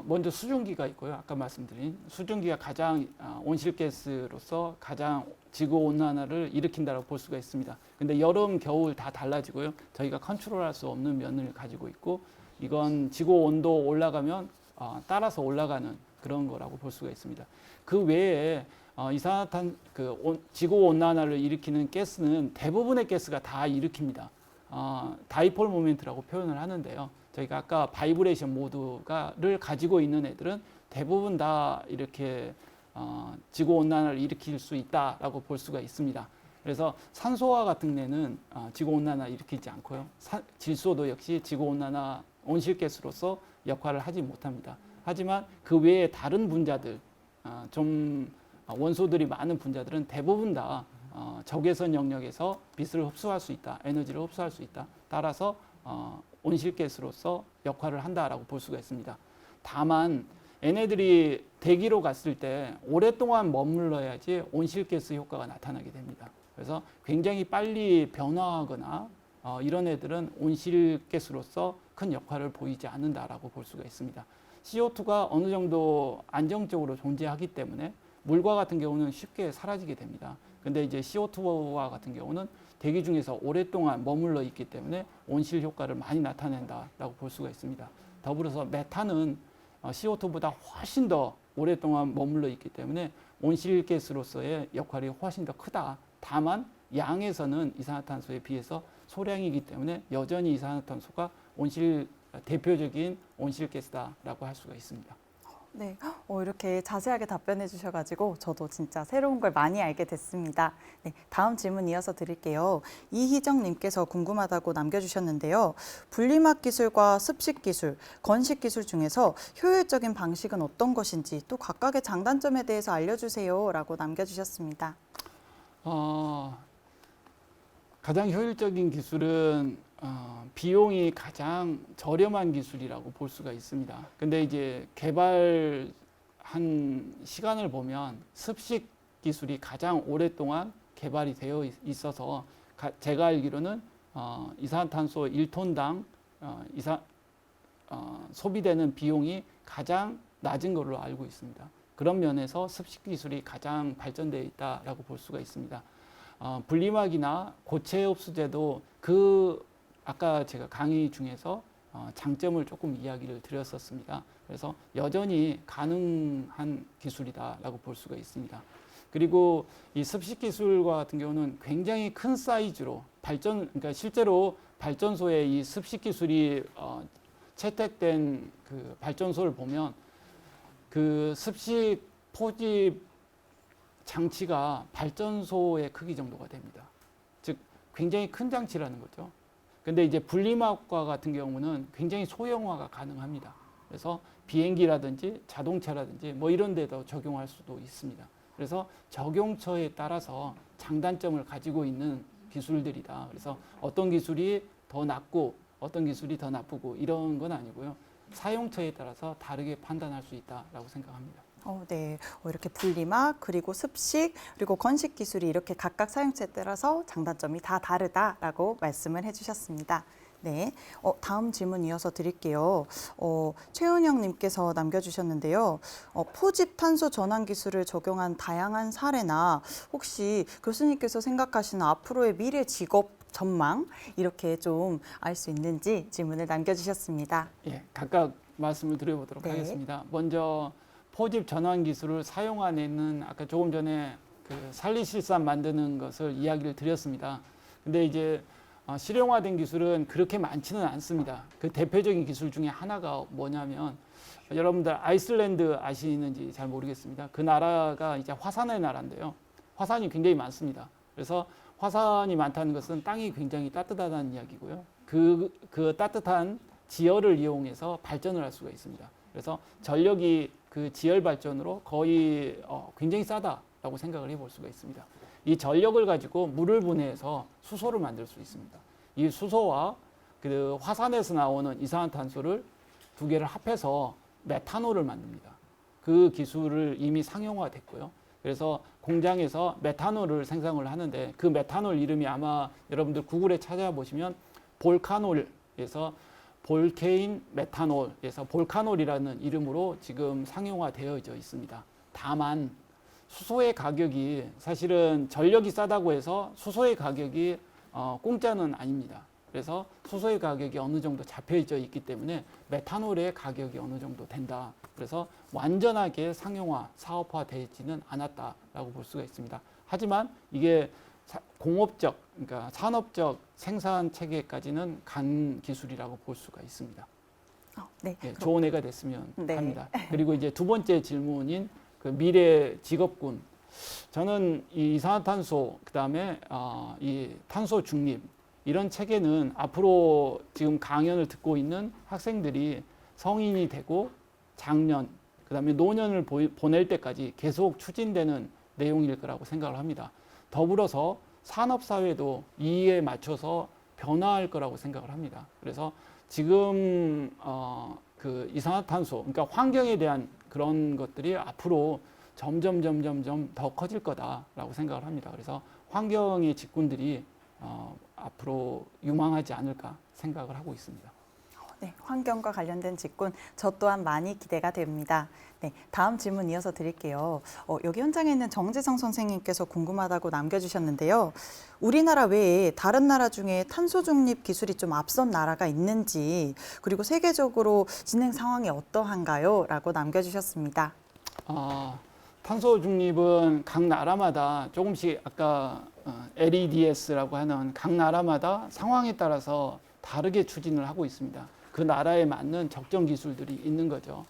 먼저 수증기가 있고요. 아까 말씀드린 수증기가 가장 온실가스로서 가장 지구 온난화를 일으킨다고 볼 수가 있습니다. 근데 여름, 겨울 다 달라지고요. 저희가 컨트롤할 수 없는 면을 가지고 있고 이건 지구 온도 올라가면 따라서 올라가는 그런 거라고 볼 수가 있습니다. 그 외에 지구 온난화를 일으키는 가스는 대부분의 가스가 다 일으킵니다. 다이폴 모멘트라고 표현을 하는데요. 저희가 아까 바이브레이션 모드를 가지고 있는 애들은 대부분 다 이렇게 지구 온난화를 일으킬 수 있다라고 볼 수가 있습니다. 그래서 산소와 같은 애는 지구 온난화 일으키지 않고요. 질소도 역시 지구 온난화 온실가스로서 역할을 하지 못합니다. 하지만 그 외에 다른 분자들, 좀 원소들이 많은 분자들은 대부분 다 적외선 영역에서 빛을 흡수할 수 있다, 에너지를 흡수할 수 있다. 따라서 온실가스로서 역할을 한다라고 볼 수가 있습니다. 다만 얘네들이 대기로 갔을 때 오랫동안 머물러야지 온실가스 효과가 나타나게 됩니다. 그래서 굉장히 빨리 변화하거나 이런 애들은 온실가스로서 큰 역할을 보이지 않는다라고 볼 수가 있습니다. CO2가 어느 정도 안정적으로 존재하기 때문에 물과 같은 경우는 쉽게 사라지게 됩니다. 근데 이제 CO2와 같은 경우는 대기 중에서 오랫동안 머물러 있기 때문에 온실 효과를 많이 나타낸다라고 볼 수가 있습니다. 더불어서 메탄은 CO2보다 훨씬 더 오랫동안 머물러 있기 때문에 온실가스로서의 역할이 훨씬 더 크다. 다만 양에서는 이산화탄소에 비해서 소량이기 때문에 여전히 이산화탄소가 대표적인 온실가스다라고 할 수가 있습니다. 네, 이렇게 자세하게 답변해 주셔가지고 저도 진짜 새로운 걸 많이 알게 됐습니다. 네, 다음 질문 이어서 드릴게요. 이희정님께서 궁금하다고 남겨주셨는데요. 분리막 기술과 습식 기술, 건식 기술 중에서 효율적인 방식은 어떤 것인지 또 각각의 장단점에 대해서 알려주세요 라고 남겨주셨습니다. 가장 효율적인 기술은 비용이 가장 저렴한 기술이라고 볼 수가 있습니다. 근데 이제 개발한 시간을 보면 습식 기술이 가장 오랫동안 개발이 되어 있어서 제가 알기로는 이산화탄소 1톤당 소비되는 비용이 가장 낮은 걸로 알고 있습니다. 그런 면에서 습식 기술이 가장 발전되어 있다라고 볼 수가 있습니다. 분리막이나 고체 흡수제도 아까 제가 강의 중에서 장점을 조금 이야기를 드렸었습니다. 그래서 여전히 가능한 기술이다라고 볼 수가 있습니다. 그리고 이 습식 기술과 같은 경우는 굉장히 큰 사이즈로 그러니까 실제로 발전소에 이 습식 기술이 채택된 그 발전소를 보면 그 습식 포집 장치가 발전소의 크기 정도가 됩니다. 즉 굉장히 큰 장치라는 거죠. 근데 이제 분리막과 같은 경우는 굉장히 소형화가 가능합니다. 그래서 비행기라든지 자동차라든지 뭐 이런 데도 적용할 수도 있습니다. 그래서 적용처에 따라서 장단점을 가지고 있는 기술들이다. 그래서 어떤 기술이 더 낫고 어떤 기술이 더 나쁘고 이런 건 아니고요. 사용처에 따라서 다르게 판단할 수 있다라고 생각합니다. 네. 이렇게 분리막, 그리고 습식, 그리고 건식 기술이 이렇게 각각 사용처에 따라서 장단점이 다 다르다라고 말씀을 해주셨습니다. 네. 다음 질문 이어서 드릴게요. 최은영 님께서 남겨주셨는데요. 포집 탄소 전환 기술을 적용한 다양한 사례나 혹시 교수님께서 생각하시는 앞으로의 미래 직업 전망 이렇게 좀 알 수 있는지 질문을 남겨주셨습니다. 예, 각각 말씀을 드려보도록 네. 하겠습니다. 먼저 포집 전환 기술을 사용하는 아까 조금 전에 그 살리실산 만드는 것을 이야기를 드렸습니다. 근데 이제 실용화된 기술은 그렇게 많지는 않습니다. 그 대표적인 기술 중에 하나가 뭐냐면 여러분들 아이슬란드 아시는지 잘 모르겠습니다. 그 나라가 이제 화산의 나라인데요. 화산이 굉장히 많습니다. 그래서 화산이 많다는 것은 땅이 굉장히 따뜻하다는 이야기고요. 그 따뜻한 지열을 이용해서 발전을 할 수가 있습니다. 그래서 전력이 그 지열 발전으로 거의 굉장히 싸다라고 생각을 해볼 수가 있습니다. 이 전력을 가지고 물을 분해해서 수소를 만들 수 있습니다. 이 수소와 그 화산에서 나오는 이산화탄소를 두 개를 합해서 메탄올을 만듭니다. 그 기술을 이미 상용화됐고요. 그래서 공장에서 메탄올을 생산을 하는데 그 메탄올 이름이 아마 여러분들 구글에 찾아보시면 볼카놀에서 볼케인 메탄올에서 볼카놀이라는 이름으로 지금 상용화되어져 있습니다. 다만 수소의 가격이 사실은 전력이 싸다고 해서 수소의 가격이 공짜는 아닙니다. 그래서 수소의 가격이 어느 정도 잡혀져 있기 때문에 메탄올의 가격이 어느 정도 된다. 그래서 완전하게 상용화, 사업화되지는 않았다라고 볼 수가 있습니다. 하지만 이게 공업적, 그러니까 산업적 생산 체계까지는 간 기술이라고 볼 수가 있습니다. 네. 예, 좋은 해가 됐으면 네. 합니다. 그리고 이제 두 번째 질문인 그 미래 직업군. 저는 이 이산화탄소, 그다음에 이 탄소 중립 이런 체계는 앞으로 지금 강연을 듣고 있는 학생들이 성인이 되고 장년, 그다음에 노년을 보낼 때까지 계속 추진되는 내용일 거라고 생각을 합니다. 더불어서 산업사회도 이에 맞춰서 변화할 거라고 생각을 합니다. 그래서 지금 그 이산화탄소, 그러니까 환경에 대한 그런 것들이 앞으로 점점 더 커질 거다라고 생각을 합니다. 그래서 환경의 직군들이 앞으로 유망하지 않을까 생각을 하고 있습니다. 네, 환경과 관련된 직군 저 또한 많이 기대가 됩니다. 네, 다음 질문 이어서 드릴게요. 여기 현장에 있는 정재성 선생님께서 궁금하다고 남겨주셨는데요. 우리나라 외에 다른 나라 중에 탄소 중립 기술이 좀 앞선 나라가 있는지, 그리고 세계적으로 진행 상황이 어떠한가요? 라고 남겨주셨습니다. 탄소 중립은 각 나라마다 조금씩 아까 LEDS라고 하는 각 나라마다 상황에 따라서 다르게 추진을 하고 있습니다. 그 나라에 맞는 적정 기술들이 있는 거죠.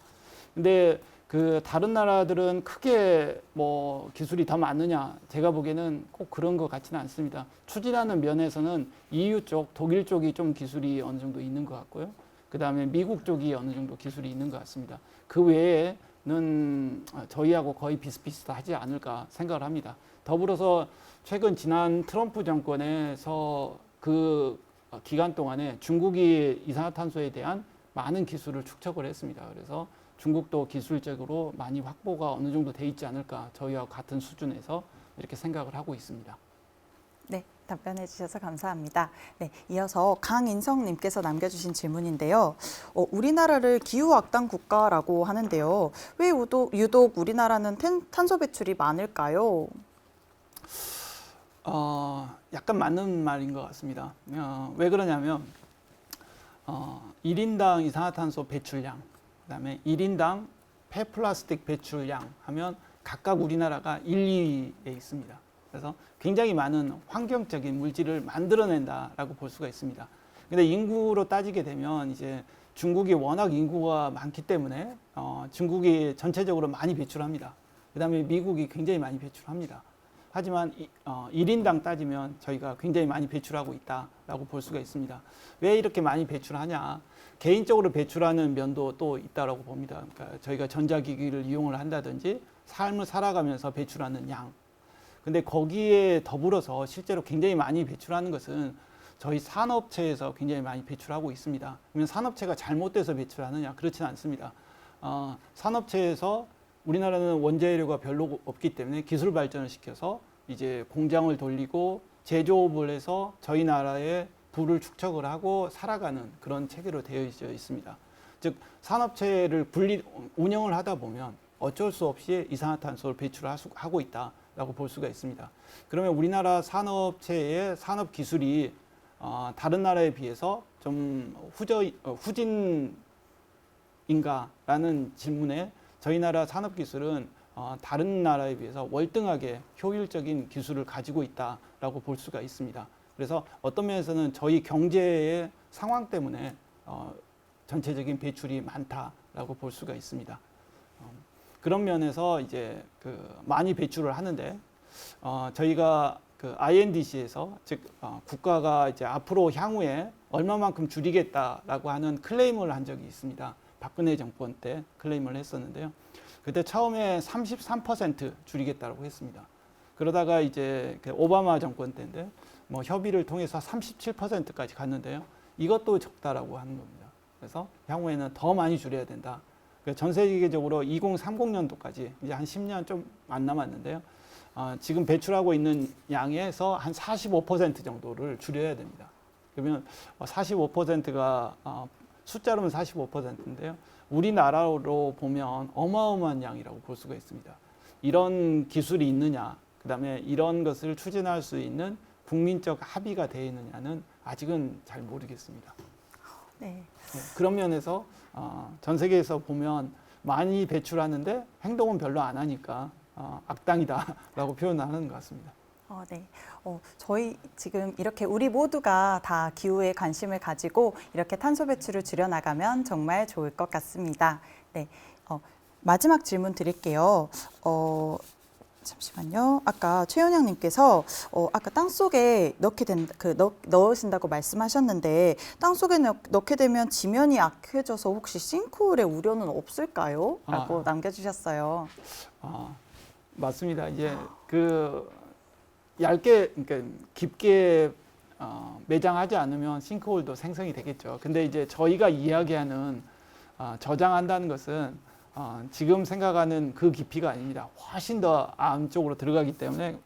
근데 그 다른 나라들은 크게 뭐 기술이 더 많느냐, 제가 보기에는 꼭 그런 것 같지는 않습니다. 추진하는 면에서는 EU 쪽, 독일 쪽이 좀 기술이 어느 정도 있는 것 같고요. 그 다음에 미국 쪽이 어느 정도 기술이 있는 것 같습니다. 그 외에는 저희하고 거의 비슷비슷하지 않을까 생각을 합니다. 더불어서 최근 지난 트럼프 정권에서 그 기간 동안에 중국이 이산화탄소에 대한 많은 기술을 축적을 했습니다. 그래서 중국도 기술적으로 많이 확보가 어느 정도 돼 있지 않을까, 저희와 같은 수준에서 이렇게 생각을 하고 있습니다. 네, 답변해 주셔서 감사합니다. 네, 이어서 강인성님께서 남겨주신 질문인데요. 우리나라를 기후악당 국가라고 하는데요. 왜 유독 우리나라는 탄소 배출이 많을까요? 약간 맞는 말인 것 같습니다. 왜 그러냐면 1인당 이산화탄소 배출량, 그다음에 1인당 폐플라스틱 배출량 하면 각각 우리나라가 1, 2위에 있습니다. 그래서 굉장히 많은 환경적인 물질을 만들어낸다라고 볼 수가 있습니다. 근데 인구로 따지게 되면 이제 중국이 워낙 인구가 많기 때문에 중국이 전체적으로 많이 배출합니다. 그다음에 미국이 굉장히 많이 배출합니다. 하지만 1인당 따지면 저희가 굉장히 많이 배출하고 있다라고 볼 수가 있습니다. 왜 이렇게 많이 배출하냐? 개인적으로 배출하는 면도 또 있다라고 봅니다. 그러니까 저희가 전자기기를 이용을 한다든지 삶을 살아가면서 배출하는 양. 근데 거기에 더불어서 실제로 굉장히 많이 배출하는 것은 저희 산업체에서 굉장히 많이 배출하고 있습니다. 그러면 산업체가 잘못돼서 배출하느냐? 그렇지는 않습니다. 산업체에서 우리나라는 원재료가 별로 없기 때문에 기술 발전을 시켜서 이제 공장을 돌리고 제조업을 해서 저희 나라의 부를 축적을 하고 살아가는 그런 체계로 되어 있습니다. 즉 산업체를 운영을 하다 보면 어쩔 수 없이 이산화탄소를 배출하고 있다라고 볼 수가 있습니다. 그러면 우리나라 산업체의 산업 기술이 다른 나라에 비해서 좀 후진인가라는 질문에 저희 나라 산업 기술은 다른 나라에 비해서 월등하게 효율적인 기술을 가지고 있다라고 볼 수가 있습니다. 그래서 어떤 면에서는 저희 경제의 상황 때문에 전체적인 배출이 많다라고 볼 수가 있습니다. 그런 면에서 이제 많이 배출을 하는데 저희가 INDC에서 즉 국가가 이제 앞으로 향후에 얼마만큼 줄이겠다라고 하는 클레임을 한 적이 있습니다. 박근혜 정권 때 클레임을 했었는데요. 그때 처음에 33% 줄이겠다고 했습니다. 그러다가 이제 오바마 정권 때인데 뭐 협의를 통해서 37%까지 갔는데요. 이것도 적다라고 하는 겁니다. 그래서 향후에는 더 많이 줄여야 된다. 전 세계적으로 2030년도까지 이제 한 10년 좀 안 남았는데요. 지금 배출하고 있는 양에서 한 45% 정도를 줄여야 됩니다. 그러면 45%가 숫자로는 45%인데요. 우리나라로 보면 어마어마한 양이라고 볼 수가 있습니다. 이런 기술이 있느냐, 그다음에 이런 것을 추진할 수 있는 국민적 합의가 되어 있느냐는 아직은 잘 모르겠습니다. 네. 그런 면에서 전 세계에서 보면 많이 배출하는데 행동은 별로 안 하니까 악당이다라고 표현하는 것 같습니다. 네. 저희 지금 이렇게 우리 모두가 다 기후에 관심을 가지고 이렇게 탄소 배출을 줄여나가면 정말 좋을 것 같습니다. 네. 마지막 질문 드릴게요. 잠시만요. 아까 최현영님께서 아까 땅 속에 넣으신다고 말씀하셨는데 땅 속에 넣게 되면 지면이 약해져서 혹시 싱크홀의 우려는 없을까요? 라고 남겨주셨어요. 맞습니다. 이제 얇게, 그러니까 깊게 매장하지 않으면 싱크홀도 생성이 되겠죠. 근데 이제 저희가 이야기하는 저장한다는 것은 지금 생각하는 그 깊이가 아닙니다. 훨씬 더 안쪽으로 들어가기 때문에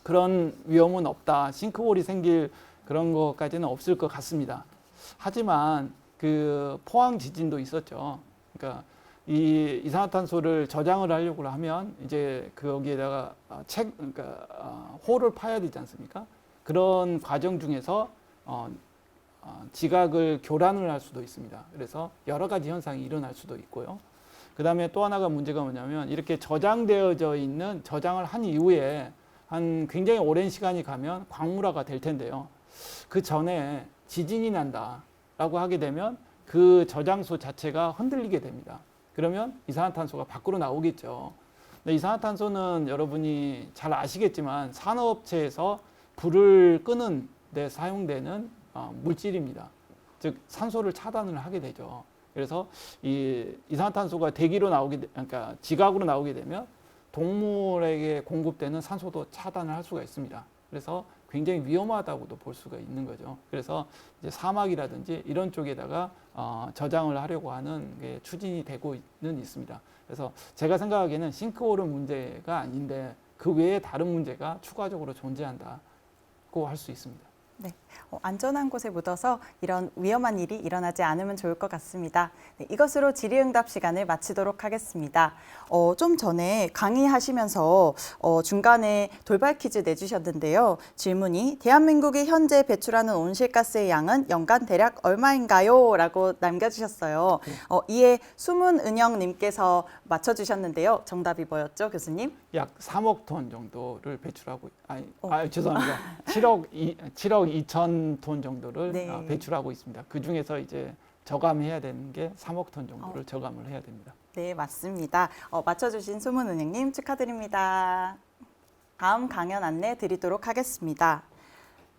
그런 위험은 없다. 싱크홀이 생길 그런 것까지는 없을 것 같습니다. 하지만 포항 지진도 있었죠. 그러니까 이 이산화탄소를 저장을 하려고 하면 이제 거기에다가 홀을 파야 되지 않습니까? 그런 과정 중에서 지각을 교란을 할 수도 있습니다. 그래서 여러 가지 현상이 일어날 수도 있고요. 그 다음에 또 하나가 문제가 뭐냐면 이렇게 저장되어져 있는 저장을 한 이후에 한 굉장히 오랜 시간이 가면 광물화가 될 텐데요. 그 전에 지진이 난다라고 하게 되면 그 저장소 자체가 흔들리게 됩니다. 그러면 이산화탄소가 밖으로 나오겠죠. 근데 이산화탄소는 여러분이 잘 아시겠지만 산업체에서 불을 끄는 데 사용되는 물질입니다. 즉 산소를 차단을 하게 되죠. 그래서 이 이산화탄소가 대기로 그러니까 지각으로 나오게 되면 동물에게 공급되는 산소도 차단을 할 수가 있습니다. 그래서 굉장히 위험하다고도 볼 수가 있는 거죠. 그래서 이제 사막이라든지 이런 쪽에다가 저장을 하려고 하는 게 추진이 되고는 있습니다. 그래서 제가 생각하기에는 싱크홀은 문제가 아닌데 그 외에 다른 문제가 추가적으로 존재한다고 할 수 있습니다. 네, 안전한 곳에 묻어서 이런 위험한 일이 일어나지 않으면 좋을 것 같습니다. 네, 이것으로 질의응답 시간을 마치도록 하겠습니다. 좀 전에 강의하시면서 중간에 돌발 퀴즈 내주셨는데요. 질문이 대한민국이 현재 배출하는 온실가스의 양은 연간 대략 얼마인가요? 라고 남겨주셨어요. 이에 수문은영님께서 맞춰주셨는데요. 정답이 뭐였죠, 교수님? 약 3억 톤 정도를 배출하고, 죄송합니다. 7억 2천 톤 정도를 네. 배출하고 있습니다. 그 중에서 이제 저감해야 되는 게 3억 톤 정도를 저감을 해야 됩니다. 네, 맞습니다. 맞춰주신 수문은영님 축하드립니다. 다음 강연 안내 드리도록 하겠습니다.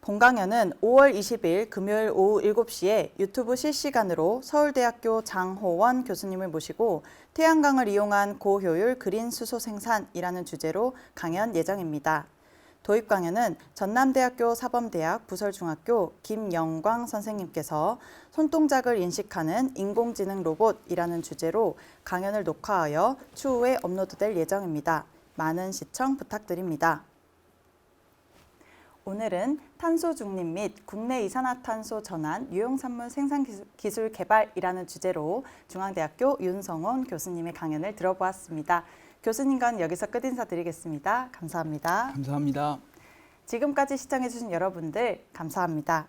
본 강연은 5월 20일 금요일 오후 7시에 유튜브 실시간으로 서울대학교 장호원 교수님을 모시고 태양광을 이용한 고효율 그린 수소 생산이라는 주제로 강연 예정입니다. 도입 강연은 전남대학교 사범대학 부설중학교 김영광 선생님께서 손동작을 인식하는 인공지능 로봇이라는 주제로 강연을 녹화하여 추후에 업로드될 예정입니다. 많은 시청 부탁드립니다. 오늘은 탄소 중립 및 국내 이산화탄소 전환 유용산물 생산 기술 개발이라는 주제로 중앙대학교 윤성원 교수님의 강연을 들어보았습니다. 교수님과는 여기서 끝 인사드리겠습니다. 감사합니다. 감사합니다. 지금까지 시청해주신 여러분들 감사합니다.